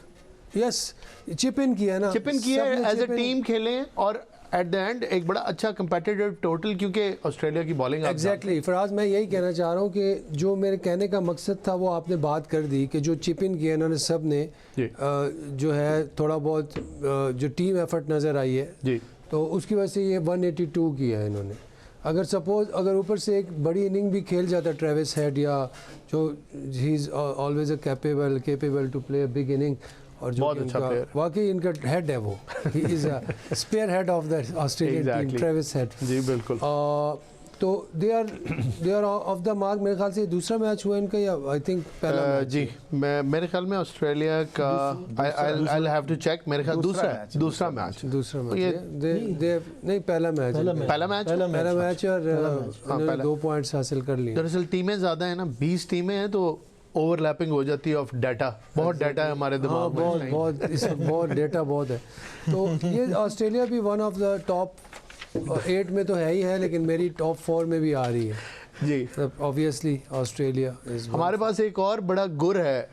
yes, chip in किया ना, चिप इन किया, एज अ टीम खेले और एट द एंड एक बड़ा अच्छा कंपेटिटिव टोटल, क्योंकि ऑस्ट्रेलिया की बॉलिंग एग्जैक्टली फराज, मैं यही कहना चाह रहा हूँ कि जो मेरे कहने का मकसद था वो आपने बात कर दी कि जो चिप इन किया इन्होंने सब ने, जो है थोड़ा बहुत जो टीम एफर्ट नज़र आई है जी, तो उसकी वजह से ये 182 किया है इन्होंने। अगर सपोज अगर ऊपर से एक बड़ी इनिंग भी खेल जाता ट्रेविस हेड, या जो ही is always a capable to play a big inning, और जो अच्छा वाकई इनका हेड है, वो ही is a spare head of the Australian team, Travis Head जी। बिल्कुल। तो they are off the mark. मेरे ख्याल से दूसरा मैच हुआ इनका, या आई थिंक पहला मैच जी, मेरे ख्याल में ऑस्ट्रेलिया का, आई हैव टू चेक, मेरे ख्याल दूसरा मैच नहीं, पहला मैच और 2 पॉइंट्स हासिल कर लिए। दरअसल टीमें ज़्यादा है ना, 20 टीमें हैं, तो ओवरलैपिंग हो जाती है ऑफ डाटा, बहुत डाटा है हमारे दिमाग में, बहुत डाटा बहुत है। तो ये ऑस्ट्रेलिया भी वन ऑफ द टॉप 8 में तो है ही है, लेकिन मेरी टॉप 4 में भी आ रही है जी। ऑब्वियसली ऑस्ट्रेलिया हमारे पास एक और बड़ा गुर है,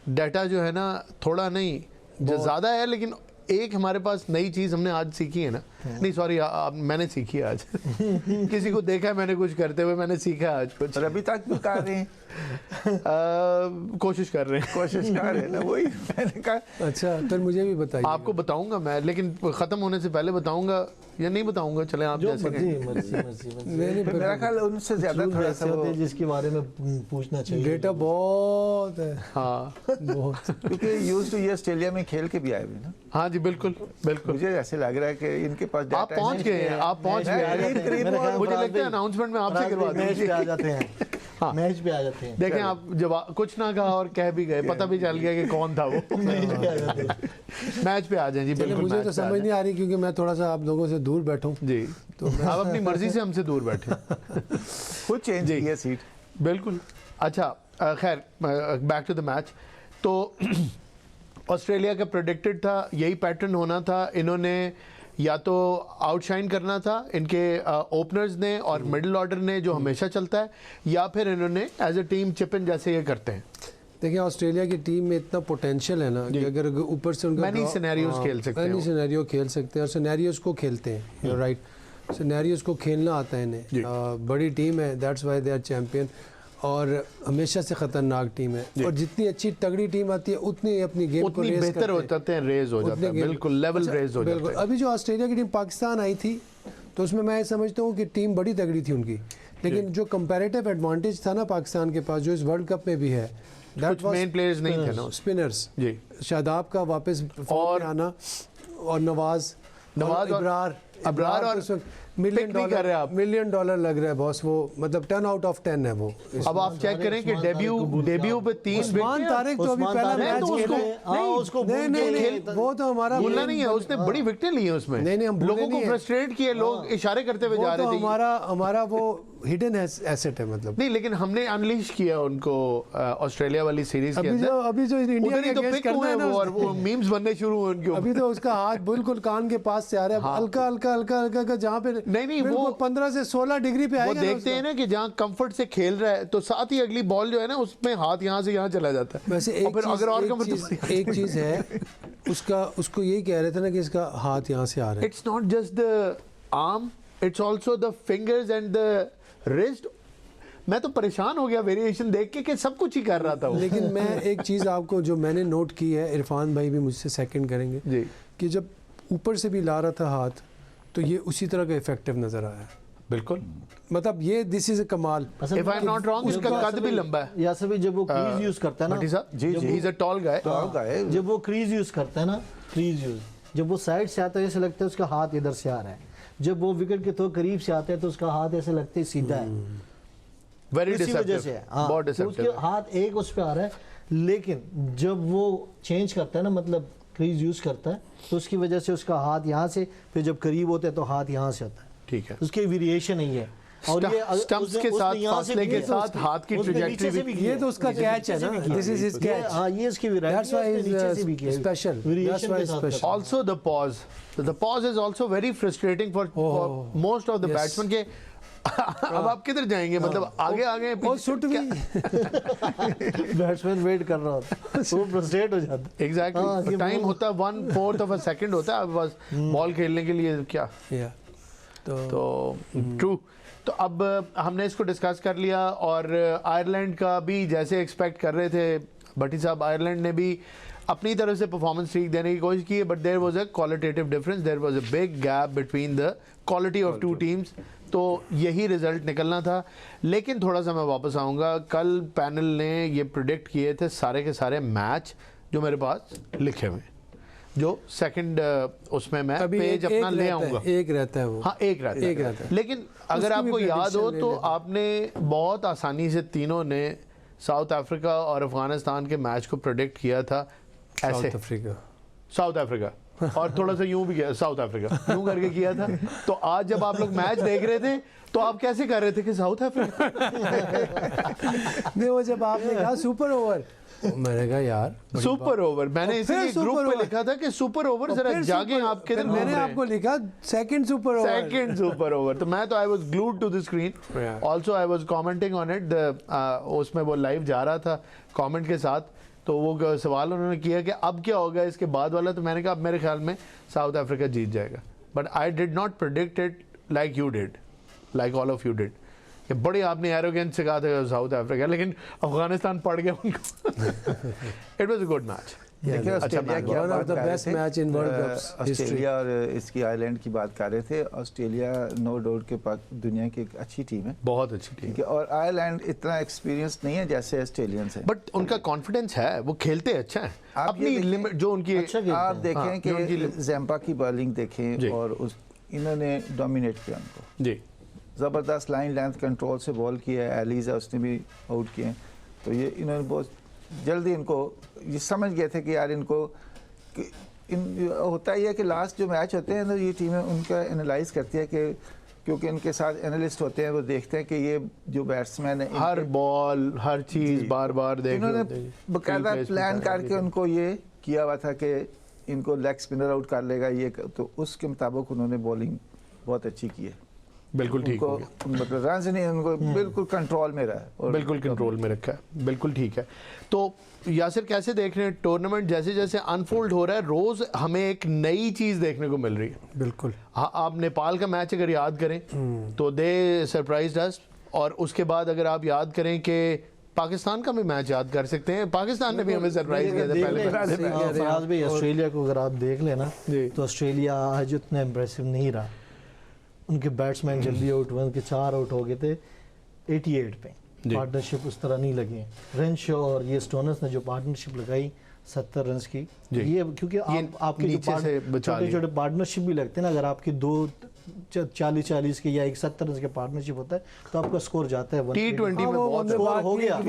डाटा जो है ना थोड़ा नहीं ज़्यादा है, लेकिन एक हमारे पास नई चीज़ हमने आज सीखी है ना, नहीं सॉरी मैंने सीखी है आज किसी को देखा है मैंने कुछ करते हुए, मैंने सीखा है आज कुछ, और अभी तक भी कर रहे हैं कोशिश कर रहे हैं ना, वही मैंने कहा। अच्छा, फिर मुझे भी बताइए। आपको बताऊंगा मैं, लेकिन ख़त्म होने से पहले बताऊंगा या नहीं बताऊंगा, चले आप जैसे मेरा ख्याल उनसे ज़्यादा थोड़ा सा जिसके बारे में पूछना चाहिए, डेटा बहुत है। हाँ बहुत, क्योंकि यूज्ड टू ये ऑस्ट्रेलिया में खेल के भी आए हुए ना। हाँ जी बिल्कुल बिल्कुल, मुझे ऐसे लग रहा है कि इनके पास डाटा, आप पहुंच गए हैं, आप पहुंच गए, मुझे लगता है अनाउंसमेंट में आपसे करवा मैच पे आ जाते हैं। हाँ, मैच पे आ जाते हैं। देखें आप जब कुछ ना कहा और कह भी गए, पता भी चल गया कि कौन था वो। मैच पे आ जाते हैं, मैच पे आ जाएं जी बिल्कुल। मुझे तो समझ नहीं आ रही, क्योंकि मैं थोड़ा सा आप लोगों से दूर बैठूं जी, तो आप अपनी मर्जी से हमसे दूर बैठे, खुद चेंज किया सीट बिल्कुल। अच्छा खैर, बैक टू द मैच। तो ऑस्ट्रेलिया का प्रेडिक्टेड था, यही पैटर्न होना था, इन्होंने या तो आउटशाइन करना था इनके ओपनर्स ने और मिडिल ऑर्डर ने जो हमेशा चलता है, या फिर इन्होंने as a team chip in जैसे ये करते हैं। देखिए ऑस्ट्रेलिया की टीम में इतना पोटेंशियल है ना कि अगर ऊपर से उनका मैनी सिनेरियोज खेल सकते हैं, मैनी सिनेरियो खेल सकते हैं और सिनेरियोज को खेलते हैं, राइट। सिनेरियोज को खेलना आता है इन्हें, बड़ी टीम है, that's why they are champion, और हमेशा से ख़तरनाक टीम है, और जितनी अच्छी तगड़ी टीम आती है उतनी अपनी गेम को रेज बेहतर हो जाते हैं, रेज हो जाता है, बिल्कुल लेवल रेज हो जाता है। अभी जो ऑस्ट्रेलिया की टीम पाकिस्तान आई थी तो उसमें मैं समझता हूँ कि टीम बड़ी तगड़ी थी उनकी, लेकिन जो कंपैरेटिव एडवांटेज था ना पाकिस्तान के पास, जो इस वर्ल्ड कप में भी है, कुछ मेन प्लेयर्स नहीं थे ना, स्पिनर्स जी, शादाब का वापस फॉर्म में आना, और नवाज और अबरार और $1 मिलियन लग रहा है बॉस, वो मतलब 10 out of 10 है वो। अब आप चेक करें कि डेब्यू पे 3 उस्मान तारिक तो अभी पहला मैच नहीं, वो तो हमारा भूलना नहीं है, उसने बड़ी विकेटें ली हैं उसमें, नहीं हम लोगों को फ्रस्ट्रेट किए, लोग इशारे करते हुए जा रहे थे, हमारा वो हिडन एसेट है मतलब। नहीं, लेकिन हमने अनलीश किया उनको ऑस्ट्रेलिया वाली सीरीज के अंदर, अभी जो इंडिया के अगेंस्ट करना है ना, और वो मीम्स बनने शुरू हुए उनके, अभी तो उसका हाथ बिल्कुल कान के पास से आ रहा है, हल्का हल्का जहाँ पे नहीं वो 15 से 16 डिग्री पे आएगा, वो देखते हैं ना कि जहाँ कंफर्ट से खेल रहा है तो साथ ही अगली बॉल जो है ना उसमें हाथ यहाँ से यहाँ चला जाता है। वैसे एक चीज है उसको यही कह रहे थे ना कि इसका हाथ यहाँ से आ रहा है, it's not just the arm, it's also the fingers and the wrist. मैं तो परेशान हो गया वेरिएशन देख के कि सब कुछ ही कर रहा था वो। लेकिन मैं एक चीज़ आपको जो मैंने नोट की है, इरफान भाई भी मुझसे सेकंड करेंगे जी, कि जब ऊपर से भी ला रहा था हाथ तो ये उसी तरह का इफेक्टिव नजर आया। बिल्कुल, मतलब ये दिस इज अ कमाल। If I am not wrong इसका कद भी लंबा है। यासर भाई जब वो क्रीज यूज करता है ना, जी ही इज अ टॉल गाय, जब वो क्रीज यूज करता है ना, जब वो साइड से आता है ऐसे लगता है उसका हाथ इधर से आ रहा है, जब वो विकेट के तो करीब से आता है तो उसका हाथ ऐसे लगता है सीधा है, वेरी डिसेप्टिव, बहुत डिसेप्टिव, उसके हाथ एक उस पे आ रहा है, लेकिन जब वो चेंज करता है ना, मतलब क्रीज यूज करता है तो उसकी वजह से उसका हाथ यहाँ से, फिर जब करीब होता है तो हाथ यहाँ से आता है, ठीक है, उसकी वेरिएशन नहीं है। और ये स्टंप्स के साथ फासले के साथ हाथ की ट्रैजेक्टरी भी, ये तो उसका कैच है ना, दिस इज हिज कैच। हां, ये इसकी variety, that's why is special, that's why special. Also the pause is also very frustrating for most of the batsman के। अब आप किधर जाएंगे, मतलब आगे और शूट भी बैट्समैन वेट कर रहा होता है, वो फ्रस्ट्रेट हो जाता है। एग्जैक्टली, टाइम होता है 1/4 ऑफ अ सेकंड होता है अब बस बॉल खेलने के लिए, क्या तो ट्रू। तो अब हमने इसको डिस्कस कर लिया, और आयरलैंड का भी जैसे एक्सपेक्ट कर रहे थे भट्टी साहब, आयरलैंड ने भी अपनी तरफ से परफॉर्मेंस ठीक देने की कोशिश की है, but there was a qualitative difference, there was a big gap between the quality of two teams, तो यही रिजल्ट निकलना था। लेकिन थोड़ा सा मैं वापस आऊँगा, कल पैनल ने ये प्रिडिक्ट किए थे सारे के सारे मैच जो मेरे पास लिखे हुए, जो सेकंड उसमें मैं पेज अपना ले आऊँगा, एक रहता है वो, हाँ एक रहता है, लेकिन अगर आपको याद हो तो आपने बहुत आसानी से तीनों ने साउथ अफ्रीका और अफगानिस्तान के मैच को प्रेडिक्ट किया था ऐसे, साउथ अफ्रीका और थोड़ा सा यूं भी किया, साउथ अफ्रीका यूं करके किया था। तो आज जब आप लोग मैच देख रहे थे तो आप कैसे कर रहे थे कि साउथ अफ्रीका नहीं, वो जब आपने कहा सुपर ओवर, मैंने कहा यार सुपर ओवर, मैंने इसीलिए ग्रुप पे लिखा था कि सुपर ओवर, जरा जागे आप किधर, मैंने आपको लिखा सेकंड सुपर ओवर, तो मैं तो I was glued to the screen, also I was commenting on it, उसमें वो लाइव जा रहा था कमेंट के साथ, तो वो सवाल उन्होंने किया कि अब क्या होगा इसके बाद वाला, तो मैंने कहा अब मेरे ख्याल में साउथ अफ्रीका जीत जाएगा, but I did not predict it like you did, like all of you did, कि बड़ी आपने एरोगेंस से कहा था साउथ अफ्रीका, लेकिन अफगानिस्तान पड़ गया उनको। It was a good match, Australia और इसकी आयरलैंड की बात कर रहे थे। ऑस्ट्रेलिया नो डाउट के पास दुनिया की एक अच्छी टीम है, बहुत अच्छी टीम है, और आयरलैंड इतना एक्सपीरियंस नहीं है जैसे ऑस्ट्रेलियंस है, बट उनका कॉन्फिडेंस है, वो खेलते अच्छा है, अपनी लिमिट जो उनकी, आप देखें कि ज़ैम्पा की बॉलिंग देखें, और इन्होंने डोमिनेट किया उनको जी, ज़बरदस्त लाइन लेंथ कंट्रोल से बॉल किया है, एलिज़ा उसने भी आउट किए, तो ये इन्होंने बहुत जल्दी इनको ये समझ गए थे कि यार इनको होता ही है कि लास्ट जो मैच होते हैं ना, ये टीमें उनका एनालाइज करती है कि क्योंकि इनके साथ एनालिस्ट होते हैं, वो देखते हैं कि ये जो बैट्समैन है हर बॉल हर चीज़ बार बार देख, इन्होंने बाकायदा प्लान करके उनको ये किया हुआ था कि इनको लेग स्पिनर आउट कर लेगा ये, तो उसके मुताबिक उन्होंने बॉलिंग बहुत अच्छी की है। बिल्कुल ठीक हो गया, मतलब रन नहीं उनको बिल्कुल कंट्रोल में रहा है, बिल्कुल कंट्रोल में रखा है, बिल्कुल ठीक है। तो यासिर कैसे देख रहे हैं टूर्नामेंट जैसे जैसे अनफोल्ड हो रहा है, रोज हमें एक नई चीज देखने को मिल रही है। बिल्कुल हाँ, आप नेपाल का मैच अगर याद करें तो दे सरप्राइज्ड अस, और उसके बाद अगर आप याद करें कि पाकिस्तान का भी मैच याद कर सकते हैं, पाकिस्तान ने भी हमें सरप्राइज किया था पहले। रियाज भाई ऑस्ट्रेलिया को अगर आप देख लेना तो ऑस्ट्रेलिया आज उतना इम्प्रेसिव नहीं रहा। उनके बैट्समैन जल्दी आउट हुए, उनके 4 आउट हो गए थे 88 पे। पार्टनरशिप उस तरह नहीं लगी। रेनशॉ और ये स्टोनर्स ने जो पार्टनरशिप लगाई 70 रन की, ये क्योंकि आपके छोटे छोटे पार्टनरशिप भी लगते हैं ना, अगर आपके 2 40-40 के या 71 रन के पार्टनरशिप होता है तो आपका स्कोर जाता है। T20 में बहुत स्कोर हो गया,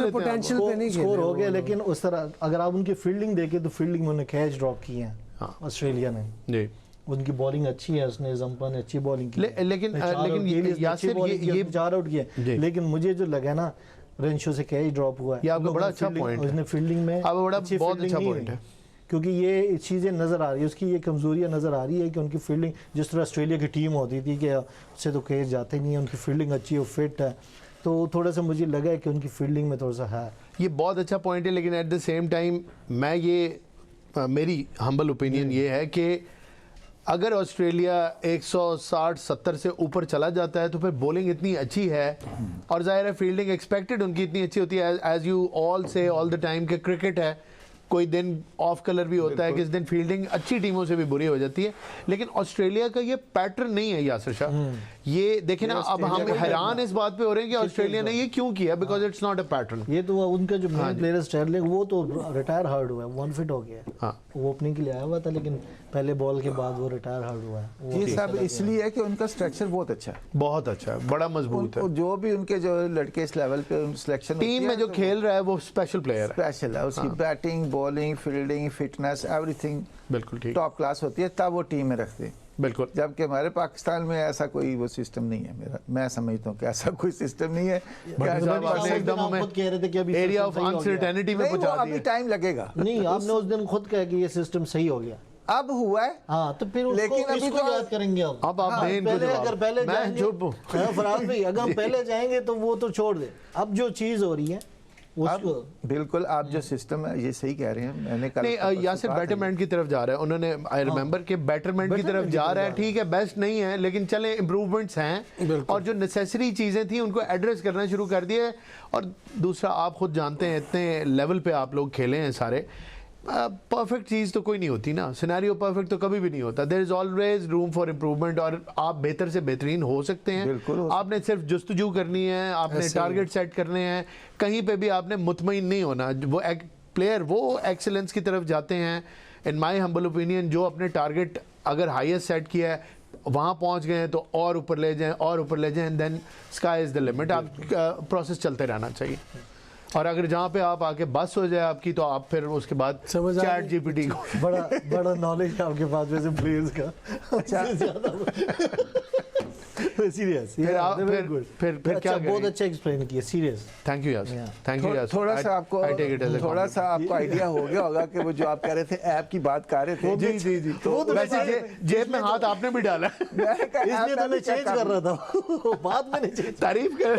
पोटेंशियल पे नहीं स्कोर हो गया, लेकिन उस तरह अगर आप उनकी फील्डिंग देखें तो फील्डिंग में उन्होंने कैच ड्रॉप किए हैं ऑस्ट्रेलिया ने। जी, उनकी बॉलिंग अच्छी है, उसने जंपा ने अच्छी बॉलिंग की, लेकिन यासिर ये 4 आउट किए। लेकिन मुझे जो लगा ना रेंशो से कैच ड्रॉप हुआ है, ये आपका बड़ा अच्छा पॉइंट है, उसने फील्डिंग में बहुत अच्छा पॉइंट है, क्योंकि ये चीज़ें नज़र आ रही है, उसकी ये कमज़ोरियाँ नज़र आ रही है कि उनकी फील्डिंग जिस तरह ऑस्ट्रेलिया की टीम होती थी कि उससे तो कैच जाते नहीं है, उनकी फील्डिंग अच्छी है, फिट है, तो थोड़ा सा मुझे लगा है कि उनकी फील्डिंग में थोड़ा सा है। ये बहुत अच्छा पॉइंट है, लेकिन एट द सेम टाइम मैं ये मेरी हम्बल ओपिनियन ये है कि अगर ऑस्ट्रेलिया 160-70 से ऊपर चला जाता है तो फिर बॉलिंग इतनी अच्छी है, और ज़ाहिर है फील्डिंग एक्सपेक्टेड उनकी इतनी अच्छी होती है, एज यू ऑल से ऑल द टाइम के क्रिकेट है, कोई दिन ऑफ कलर भी होता है, किस दिन फील्डिंग अच्छी टीमों से भी बुरी हो जाती है, लेकिन ऑस्ट्रेलिया का ये पैटर्न नहीं है यासिर शाह। ये देखें ना, अब हम हैरान इस बात पे हो रहे हैं कि ऑस्ट्रेलिया ने ये क्यों किया, because it's not a pattern. ये तो उनका जो मेन प्लेयर स्टर्लिंग वो तो रिटायर हार्ड हुआ है, 1 फिट हो गया है, वो ओपनिंग के लिए आया हुआ था, लेकिन पहले बॉल के बाद वो रिटायर हार्ड हुआ है। ये सब इसलिए है कि उनका स्ट्रक्चर बहुत अच्छा है, बहुत अच्छा है, बड़ा मजबूत है। जो भी उनके जो लड़के इस लेवल पे सिलेक्शन टीम में जो खेल रहा है वो स्पेशल प्लेयर है, स्पेशल है, उसकी batting, bowling, fielding, fitness, everything बिल्कुल ठीक, टॉप क्लास होती है, तब वो टीम में रखते हैं। बिल्कुल, जबकि हमारे पाकिस्तान में ऐसा कोई वो सिस्टम नहीं है। मैं समझता हूँ कि ऐसा कोई सिस्टम नहीं है। एकदम हमें कह रहे थे कि अभी एरिया ऑफ अनसर्टेनिटी में पहुंचा दिया, अभी टाइम लगेगा। नहीं, आपने उस दिन खुद कहा कि ये सिस्टम सही हो गया, अब हुआ है। हाँ, तो फिर लेकिन अभी तो याद करेंगे अब आप अगर पहले फराज भाई अगर हम पहले जाएंगे तो वो तो छोड़ दे, अब जो चीज हो रही है बिल्कुल आप जो सिस्टम है ये सही कह रहे हैं। मैंने कहा यासिर बैटरमैन की तरफ जा रहा है, उन्होंने आई रिमेंबर के बैटरमैन की तरफ जा रहा है, ठीक है, बेस्ट नहीं है, लेकिन चले इम्प्रूवमेंट्स हैं, और जो नेसेसरी चीज़ें थी उनको एड्रेस करना शुरू कर दिए। और दूसरा, आप खुद जानते हैं इतने लेवल पे आप लोग खेले हैं सारे, परफेक्ट चीज़ तो कोई नहीं होती ना, सिनेरियो परफेक्ट तो कभी भी नहीं होता, there is always room for improvement, और आप बेहतर से बेहतरीन हो सकते हैं। आपने सिर्फ जस्तजू करनी है, आपने टारगेट सेट करने हैं, कहीं पे भी आपने मुतमईन नहीं होना। वो एक प्लेयर वो एक्सेलेंस की तरफ जाते हैं, इन माई हम्बल ओपिनियन, जो अपने टारगेट अगर हाईएस्ट सेट किया है वहाँ पहुँच गए हैं तो और ऊपर ले जाएं, और ऊपर ले जाएं, then sky is the limit. आप प्रोसेस चलते रहना चाहिए, और अगर जहाँ पे आप आके बस हो जाए आपकी, तो आप फिर उसके बाद चैट जीपीटी को बड़ा नॉलेज है आपके पास वैसे प्लेयर्स का। सीरियस, फिर क्या बहुत अच्छा एक्सप्लेन किया, सीरियस, थैंक यू यार, थैंक यू यार। थोड़ा सा आपको आइडिया हो गया होगा कि वो जो आप कह रहे थे ऐप की बात कर रहे थे। जी जी जी, तो वैसे जेब में हाथ आपने भी डाला, इसलिए तो मैं चेंज कर रहा था, बाद में नहीं, तारीफ कर।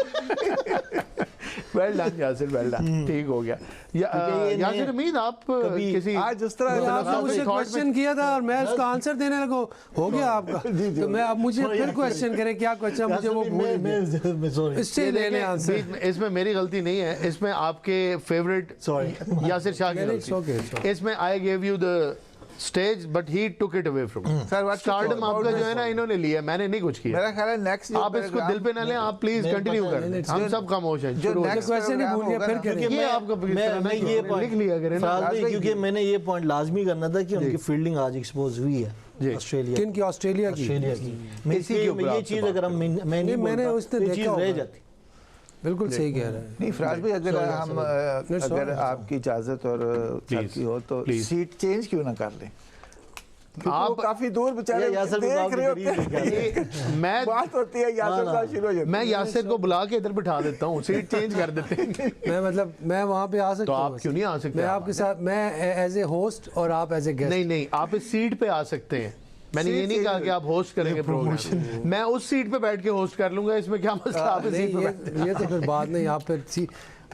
Well done Yasir, well done, ठीक हो गया। यासिर उम्मीद आप किसी आज जिस तरह आपने मुझसे क्वेश्चन किया था और मैं उसका आंसर देने लगा, हो गया आपका, तो मैं अब मुझे फिर क्वेश्चन करें, क्या क्वेश्चन मुझे वो भूल, इससे लेने आंसर। इसमें मेरी गलती नहीं है, इसमें आपके फेवरेट यासिर शाह की गलती। इसमें I give you the stage but he took it away from sir. Stardom आपका जो है ना इन्होंने लिया, मैंने नहीं कुछ किया। मेरा ख्याल है नेक्स्ट आप इसको दिल पे ना लें, आप प्लीज कंटिन्यू करें, हम सब खामोश हैं। जो नेक्स्ट क्वेश्चन ही भूल गया, फिर क्योंकि मैं आपको मैं ये लिख लिया करें ना, क्योंकि मैंने ये पॉइंट लाजमी करना था कि उनकी फील्डिंग आज एक्सपोज हुई है ऑस्ट्रेलिया किन की, ऑस्ट्रेलिया की। ये चीज अगर मैंने उस दिन देखा रह जाती। बिल्कुल सही कह रहे हैं। नहीं फराज भाई, अगर आपकी इजाजत और आपकी हो तो सीट चेंज क्यों ना कर लें, आप काफी दूर बेचारे देख रहे होते हैं, मैं बात होती है यासिर साहब शुरू हो जाती है, मैं यासिर को बुला के इधर बिठा देता हूँ, सीट चेंज कर देते हैं। मैं मतलब मैं वहाँ पे आ सकता हूँ, तो आप क्यों नहीं आ सकते? मैं आपके साथ, मैं एज ए होस्ट और आप एज ए गेस्ट। नहीं, आप इस सीट पे आ सकते हैं, मैंने ये नहीं कहा कि आप होस्ट करेंगे प्रोग्राम, मैं उस सीट पे बैठ के होस्ट कर लूंगा, इसमें क्या मसला। आप इस सीट पे ये तो फिर बाद में आप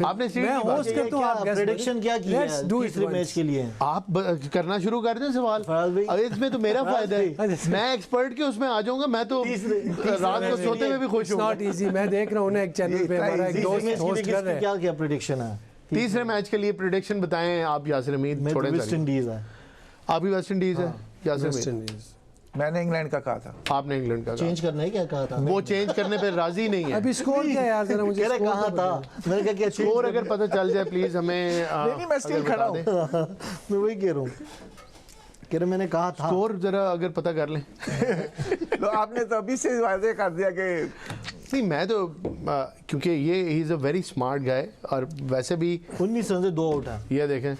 आपने सीट मैं होस्ट करता हूं, आप प्रेडिक्शन क्या किया है तीसरे मैच के लिए? आप करना शुरू कर दें सवाल। अरे इसमें तो मेरा फायदा है, मैं एक्सपर्ट के उसमें आ जाऊंगा, मैं तो रात को सोते हुए भी खुश हूं। नॉट इजी, मैं देख रहा हूं ना एक चैनल पे हमारा एक दोस्त होस्ट कर रहा है। क्या क्या प्रेडिक्शन है तीसरे मैच के लिए? प्रेडिक्शन बताएं आप यासिर हमीद। थोड़े वेस्ट इंडीज है। आप भी वेस्ट इंडीज है यासिर हमीद? मैंने इंग्लैंड का कहा था। आपने इंग्लैंड का चेंज करना है, क्या कहा था? वो चेंज करने पे राजी नहीं है। अभी स्कोर क्या है यार, जरा मुझे कहा था, मैंने कहा क्या स्कोर अगर पता चल जाए प्लीज हमें। नहीं मैं स्टिल खड़ा हूं। मैं वही कह रहा हूँ, कह रहे मैंने कहा था। स्कोर जरा अगर पता कर लें। तो आपने तो अभी से वादे कर दिया कि नहीं, मैं तो क्योंकि ये ही is a very smart guy, और वैसे भी 19 रन से 2 आउट है। ये देखें,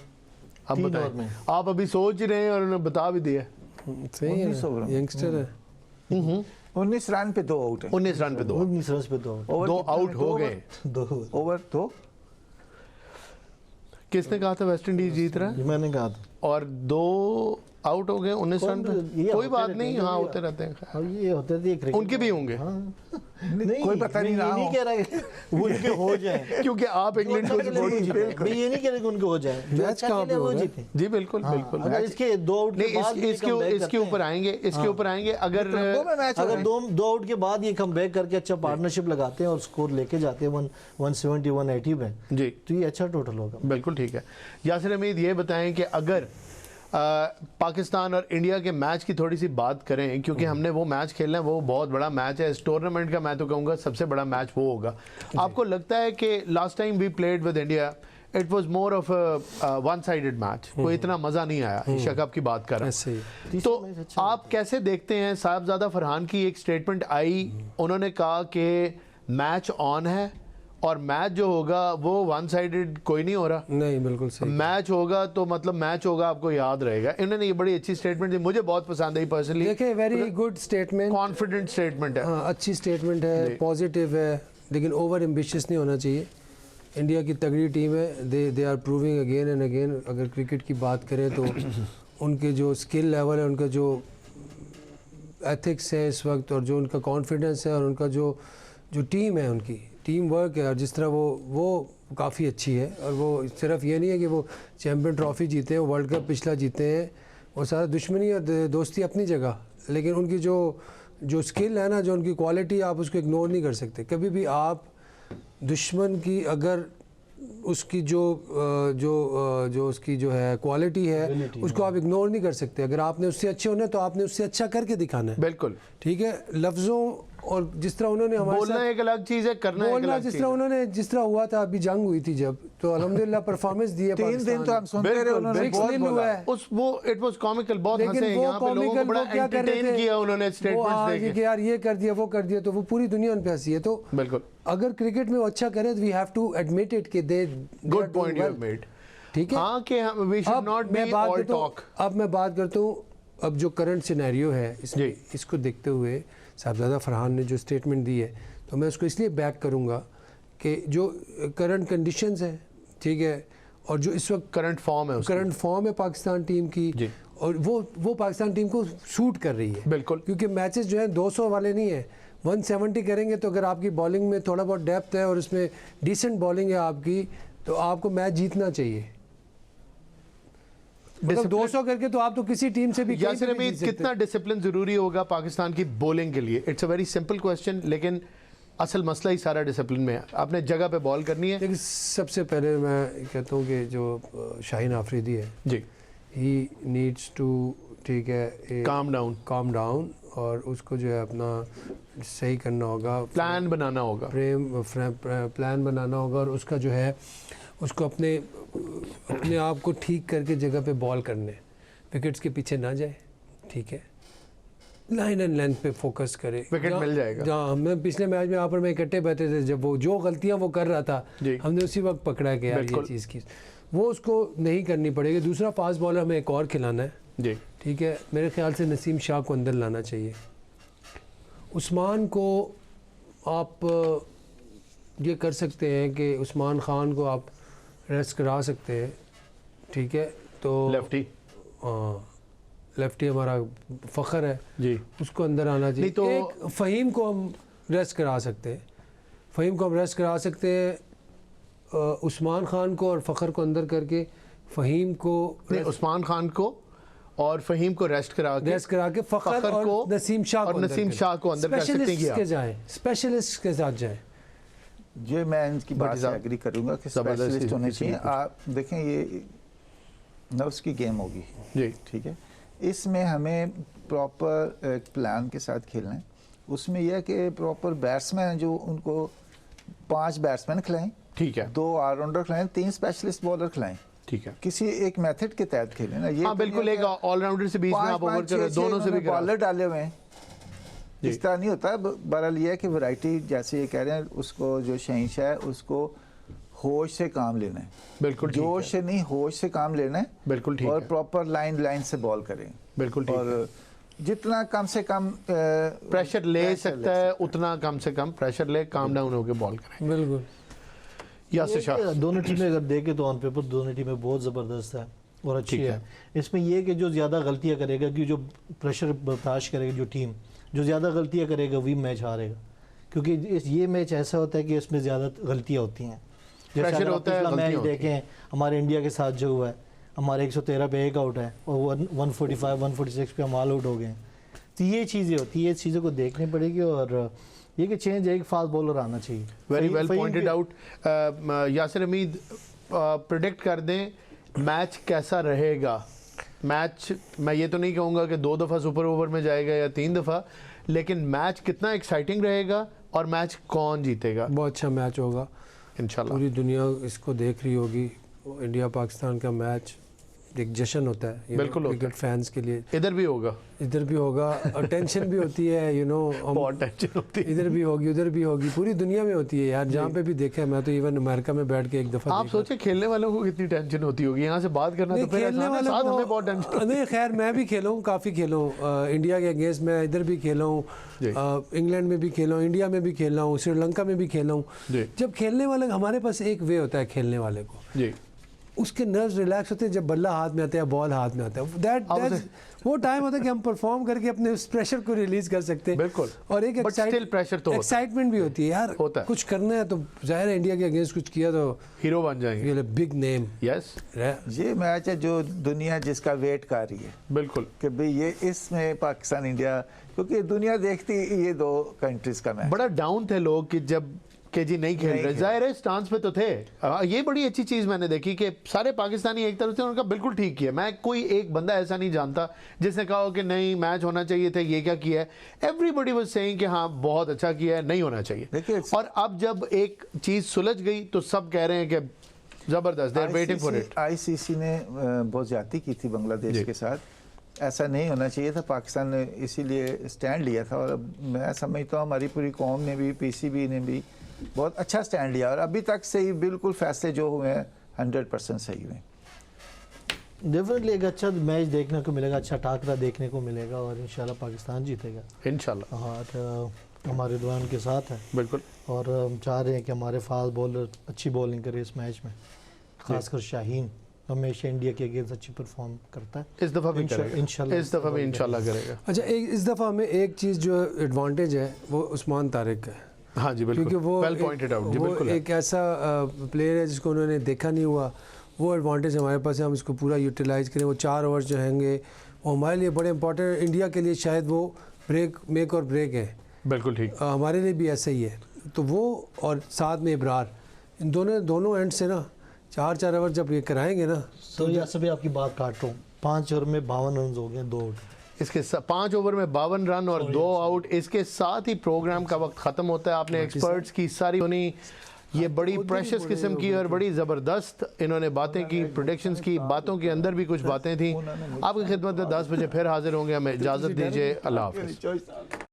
अब बताएं, आप अभी सोच रहे हैं और उन्होंने बता भी दिया। सही है, यंगस्टर है। 19 रन पे 2 आउट है। 19 रन पे 2 आउट, 2 आउट हो गए। ओवर 2 किसने कहा था वेस्ट इंडीज जीत रहा है? मैंने कहा था। और 2 आउट हो गए 19 रन पे। कोई बात नहीं, हाँ होते रहते हैं, ये होते थे, उनके भी होंगे। नहीं कोई पता नहीं रहा, नहीं कह रहा कि उनके हो जाए, क्योंकि आप इंग्लैंड को सपोर्ट मैं ये नहीं कह रहा कि उनके हो जाए, मैच कहां पे होगा? जी बिल्कुल बिल्कुल। अगर इसके 2 आउट के बाद इसके ऊपर आएंगे, इसके ऊपर आएंगे। अगर 2 आउट के बाद ये कमबैक करके अच्छा पार्टनरशिप लगाते हैं और स्कोर लेके जाते हैं 170 180 पे जी, तो ये अच्छा टोटल होगा। बिल्कुल ठीक है। यासिर हमीद ये बताएं कि अगर पाकिस्तान और इंडिया के मैच की थोड़ी सी बात करें, क्योंकि हमने वो मैच खेलना है, वो बहुत बड़ा मैच है इस टूर्नामेंट का, मैं तो कहूँगा सबसे बड़ा मैच वो होगा। आपको लगता है कि last time we played with India it was more of one sided match, कोई इतना मज़ा नहीं आया? एशिया कप की बात कर रहा हूँ, तो आप कैसे देखते हैं? साहिबजादा फरहान की एक स्टेटमेंट आई, उन्होंने कहा कि मैच ऑन है और मैच जो होगा वो वन साइडेड कोई नहीं हो रहा। नहीं, बिल्कुल सही। मैच होगा तो मतलब मैच होगा, आपको याद रहेगा। इन्होंने ये बड़ी अच्छी स्टेटमेंट दी, मुझे बहुत पसंद आई पर्सनली। देखिए, very good statement, confident statement है। हाँ, अच्छी स्टेटमेंट है, पॉजिटिव है, लेकिन ओवर एम्बिशियस नहीं होना चाहिए। इंडिया की तगड़ी टीम है, they are proving again and again. अगर क्रिकेट की बात करें तो उनके जो स्किल लेवल है, उनका जो एथिक्स है इस वक्त, और जो उनका कॉन्फिडेंस है, और उनका जो टीम है, उनकी टीम वर्क है, और जिस तरह वो काफ़ी अच्छी है। और वो सिर्फ ये नहीं है कि वो चैम्पियन ट्रॉफी जीते हैं, वर्ल्ड कप पिछला जीते हैं, और सारा दुश्मनी और दोस्ती अपनी जगह, लेकिन उनकी जो स्किल है ना, जो उनकी क्वालिटी, आप उसको इग्नोर नहीं कर सकते कभी भी। आप दुश्मन की अगर उसकी जो उसकी जो है क्वालिटी है, उसको आप इग्नोर नहीं कर सकते। अगर आपने उससे अच्छे होना है तो आपने उससे अच्छा करके दिखाना है। बिल्कुल ठीक है, लफ्ज़ों और जिस तरह उन्होंने हमारे बोलना एक अलग चीज़ है, करना एक अलग जिस तरह उन्होंने जिस तरह हुआ था, अभी जंग हुई थी जब, तो अल्हम्दुलिल्लाह परफॉर्मेंस दी है। 3 दिन तो हम सुनते रहे, उन्होंने बहुत बोला उस वो इट वाज कॉमिकल, बहुत हंसे लेकिन वो यहाँ पे लोगों को बड़ा क्या कर रहे एंटरटेन थे, किया उन्होंने स्टेटमेंट्स देके कि यार ये कर दिया, वो कर दिया, तो वो पूरी दुनिया उन पे हंसी है। तो बिल्कुल अगर क्रिकेट में वो अच्छा करें तो we have to admit it कि they good point you have made. ठीक है, हाँ कि we should not be all talk. अब मैं बात करता हूँ, अब जो करंट सिनेरियो है इसको देखते हुए साहिबजादा फरहान ने जो स्टेटमेंट दी है, तो मैं उसको इसलिए बैक करूँगा कि जो करंट कंडीशंस हैं, ठीक है, और जो इस वक्त करंट फॉर्म है पाकिस्तान टीम की, और वो पाकिस्तान टीम को सूट कर रही है। बिल्कुल, क्योंकि मैचेस जो हैं 200 वाले नहीं है, 170 करेंगे। तो अगर आपकी बॉलिंग में थोड़ा बहुत डेप्थ है और उसमें डिसेंट बॉलिंग है आपकी, तो आपको मैच जीतना चाहिए। मतलब 200 करके तो आप तो किसी टीम से भी यासिर हमीद, कितना डिसिप्लिन जरूरी होगा पाकिस्तान की बॉलिंग के लिए? It's a very simple question, लेकिन असल मसला ही सारा डिसिप्लिन में है। आपने जगह पे बॉल करनी है। लेकिन सबसे पहले मैं कहता हूँ कि जो शाहीन आफरीदी है जी, ही नीड्स टू, ठीक है, काम डाउन, और उसको जो है अपना सही करना होगा, प्लान बनाना होगा, प्लान बनाना होगा, और उसका जो है उसको अपने आप को ठीक करके जगह पे बॉल करने, विकेट्स के पीछे ना जाए। ठीक है, लाइन एंड लेंथ पे फोकस करे, विकेट मिल जाएगा। जहाँ हमें पिछले मैच में यहाँ पर मैं इकट्ठे बैठे थे, जब वो जो गलतियाँ वो कर रहा था, हमने उसी वक्त पकड़ा कि यार ये चीज़ की वो उसको नहीं करनी पड़ेगी। दूसरा, फास्ट बॉलर हमें एक और खिलाना है जी, ठीक है। मेरे ख्याल से नसीम शाह को अंदर लाना चाहिए। उस्मान को आप ये कर सकते हैं कि उस्मान खान को आप रेस्ट करा सकते हैं, ठीक है। तो लेफ्टी, लेफ्टी हमारा फ़खर है जी, उसको अंदर आना चाहिए। तो एक फ़हीम को हम रेस्ट करा सकते हैं, फ़हीम को हम रेस्ट करा सकते हैं, उस्मान खान को और फ़खर को अंदर करके फ़हीम को उस्मान खान को और फ़हीम को रेस्ट करा के फ़खर को नसीम शाह को अंदर कर सकते हैं, स्पेशलिस्ट के साथ जाए। जो मैं इनकी बात से एग्री करूंगा कि स्पेशलिस्ट होने चाहिए। आप देखें ये नर्व्स की गेम होगी जी, ठीक है, इसमें हमें प्रॉपर एक प्लान के साथ खेलना है। उसमें यह कि प्रॉपर बैट्समैन जो उनको 5 बैट्समैन खिलाएं, ठीक है, 2 ऑलराउंडर खिलाएं, 3 स्पेशलिस्ट बॉलर खिलाएं, ठीक है, किसी एक मेथड के तहत खेलें ना। ये बिल्कुल एक ऑलराउंडर से बीच में आप ओवर कर दोनों से भी बॉलर डाले हुए हैं, इस तरह नहीं होता। बहरहाल ये है कि वैरायटी जैसे ये कह रहे हैं, उसको जो शहंशाह है उसको होश से काम लेना है, बिल्कुल जोश से नहीं, होश से काम लेना है, बिल्कुल ठीक और है, प्रॉपर लाइन से बॉल करें, बिल्कुल ठीक और जितना कम से कम प्रेशर ले सकता है उतना कम से कम प्रेशर ले, काम डाउन होकर बॉल करें। बिल्कुल। यासिर शाह, दोनों टीमें अगर देखें तो ऑन पेपर दोनों टीमें बहुत ज़बरदस्त है और अच्छी है। इसमें यह कि जो ज़्यादा गलतियां करेगा, कि जो प्रेशर बर्दाश्त करेगा, जो टीम जो ज़्यादा गलतियां करेगा वही मैच हारेगा, क्योंकि ये मैच ऐसा होता है कि इसमें ज़्यादा गलतियां होती हैं। प्रेशर होता है, मैच देखें हमारे इंडिया के साथ जो हुआ है, हमारे 113 पे एक आउट है और 145 146 पे हम ऑल आउट हो गए। तो ये चीज़ें होती है, ये चीज़ों को देखनी पड़ेगी, और ये कि चेंज एक फास्ट बॉलर आना चाहिए। Very well pointed out. Yasir Hamid, predict कर दें मैच कैसा रहेगा। मैच मैं ये तो नहीं कहूँगा कि 2 दफ़ा सुपर ओवर में जाएगा या 3 दफ़ा, लेकिन मैच कितना एक्साइटिंग रहेगा और मैच कौन जीतेगा। बहुत अच्छा मैच होगा इंशाल्लाह, पूरी दुनिया इसको देख रही होगी। इंडिया पाकिस्तान का मैच एक जश्न होता है, बिल्कुल क्रिकेट फैंस के लिए। इधर भी होगा और टेंशन भी होती है, बहुत टेंशन होती है, इधर भी होगी उधर भी होगी, पूरी दुनिया में होती है यार, जहाँ पे भी देखा है। मैं तो इवन अमेरिका में बैठ के एक दफ़ा आप सोचे खेलने वालों को कितनी टेंशन होती होगी, यहाँ से बात करना तो फिर खेलने वालों साथ को हमें बहुत टेंशन। नहीं खैर, मैं भी खेला हूँ, काफ़ी खेला हूँ इंडिया के अगेंस्ट, मैं इधर भी खेला हूँ, इंग्लैंड में भी खेला हूँ, इंडिया में भी खेला हूँ, श्रीलंका में भी खेला हूँ। जब खेलने वाले, हमारे पास एक वे होता है खेलने वाले को जी, उसके नर्व्स रिलैक्स होते हैं जब बल्ला हाथ में आता है, बॉल हाथ में आता है। दैट वो टाइम होता है कि हम परफॉर्म करके अपने उस प्रेशर को रिलीज कर सकते हैं। बिल्कुल, और एक एक्साइटमेंट भी होती है यार, होता है। कुछ करना है तो जाहिर है इंडिया के अगेंस्ट कुछ किया तो हीरो बन जाएंगे, बिग नेम। यस, ये मैच है जो दुनिया जिसका वेट कर रही है, बिल्कुल, कि भाई ये इसमें पाकिस्तान इंडिया, क्योंकि दुनिया देखती ये 2 कंट्रीज का मैच। बड़ा डाउन थे लोग कि जब के जी नहीं खेल रहे, जाहिर है स्टांस पे तो थे। ये बड़ी अच्छी चीज़ मैंने देखी कि सारे पाकिस्तानी एक तरफ से उनका बिल्कुल ठीक किया। मैं कोई एक बंदा ऐसा नहीं जानता जिसने कहा हो कि नहीं मैच होना चाहिए था, ये क्या किया है। एवरीबडी वाज सेइंग कि हाँ बहुत अच्छा किया है, नहीं होना चाहिए। और अब जब एक चीज़ सुलझ गई तो सब कह रहे हैं कि ज़बरदस्त, they are waiting for it. ICC ने बहुत ज़्यादती की थी बांग्लादेश के साथ, ऐसा नहीं होना चाहिए था। पाकिस्तान ने इसीलिए स्टैंड लिया था, और मैं समझता हूँ हमारी पूरी कौम ने भी, PCB ने भी बहुत अच्छा स्टैंड लिया, और अभी तक सही बिल्कुल फैसले जो हुए हैं 100% सही हुए। डेफिनेटली एक अच्छा मैच देखने को मिलेगा, अच्छा टाकरा देखने को मिलेगा, और इंशाल्लाह पाकिस्तान जीतेगा इंशाल्लाह। हाँ, तो हमारे दुआन के साथ है बिल्कुल, और हम चाह रहे हैं कि हमारे फास्ट बॉलर अच्छी बॉलिंग करे इस मैच में, खासकर शाहीन हमेशा इंडिया के अगेंस्ट अच्छी परफॉर्म करता है। इस दफ़ा भी करेगा, इस दफ़ा भी इंशाल्लाह करेगा। अच्छा, इस दफ़ा हमें एक चीज़ जो एडवांटेज है वो उस्मान तारिक का है। हाँ जी बिल्कुल, क्योंकि वो वेल पॉइंटेड आउट जी, बिल्कुल एक ऐसा प्लेयर है जिसको उन्होंने देखा नहीं हुआ, वो एडवांटेज हमारे पास है, हम इसको पूरा यूटिलाइज़ करें। वो 4 ओवर्स जो हैंगे वो हमारे लिए बड़े इंपॉर्टेंट, इंडिया के लिए शायद वो मेक और ब्रेक है। बिल्कुल ठीक, हमारे लिए भी ऐसा ही है। तो वो और साथ में इब्रार, इन दोनों एंड से ना 4 ओवर जब ये कराएंगे ना, तो यहाँ से भी आपकी बात काट रहा हूँ, 5 ओवर में 52 रन हो गए, 2 आउट। इसके 5 ओवर में 52 रन और 2 आउट। इसके साथ ही प्रोग्राम का वक्त ख़त्म होता है। आपने एक्सपर्ट्स की सारी सुनी, ये बड़ी प्रेशस किस्म की और बड़ी ज़बरदस्त इन्होंने बातें की, प्रेडिक्शंस की, बातों के अंदर भी कुछ बातें थी। आपकी खिदमत में 10 बजे फिर हाजिर होंगे। हमें इजाज़त दीजिए, अल्लाह हाफ़िज़।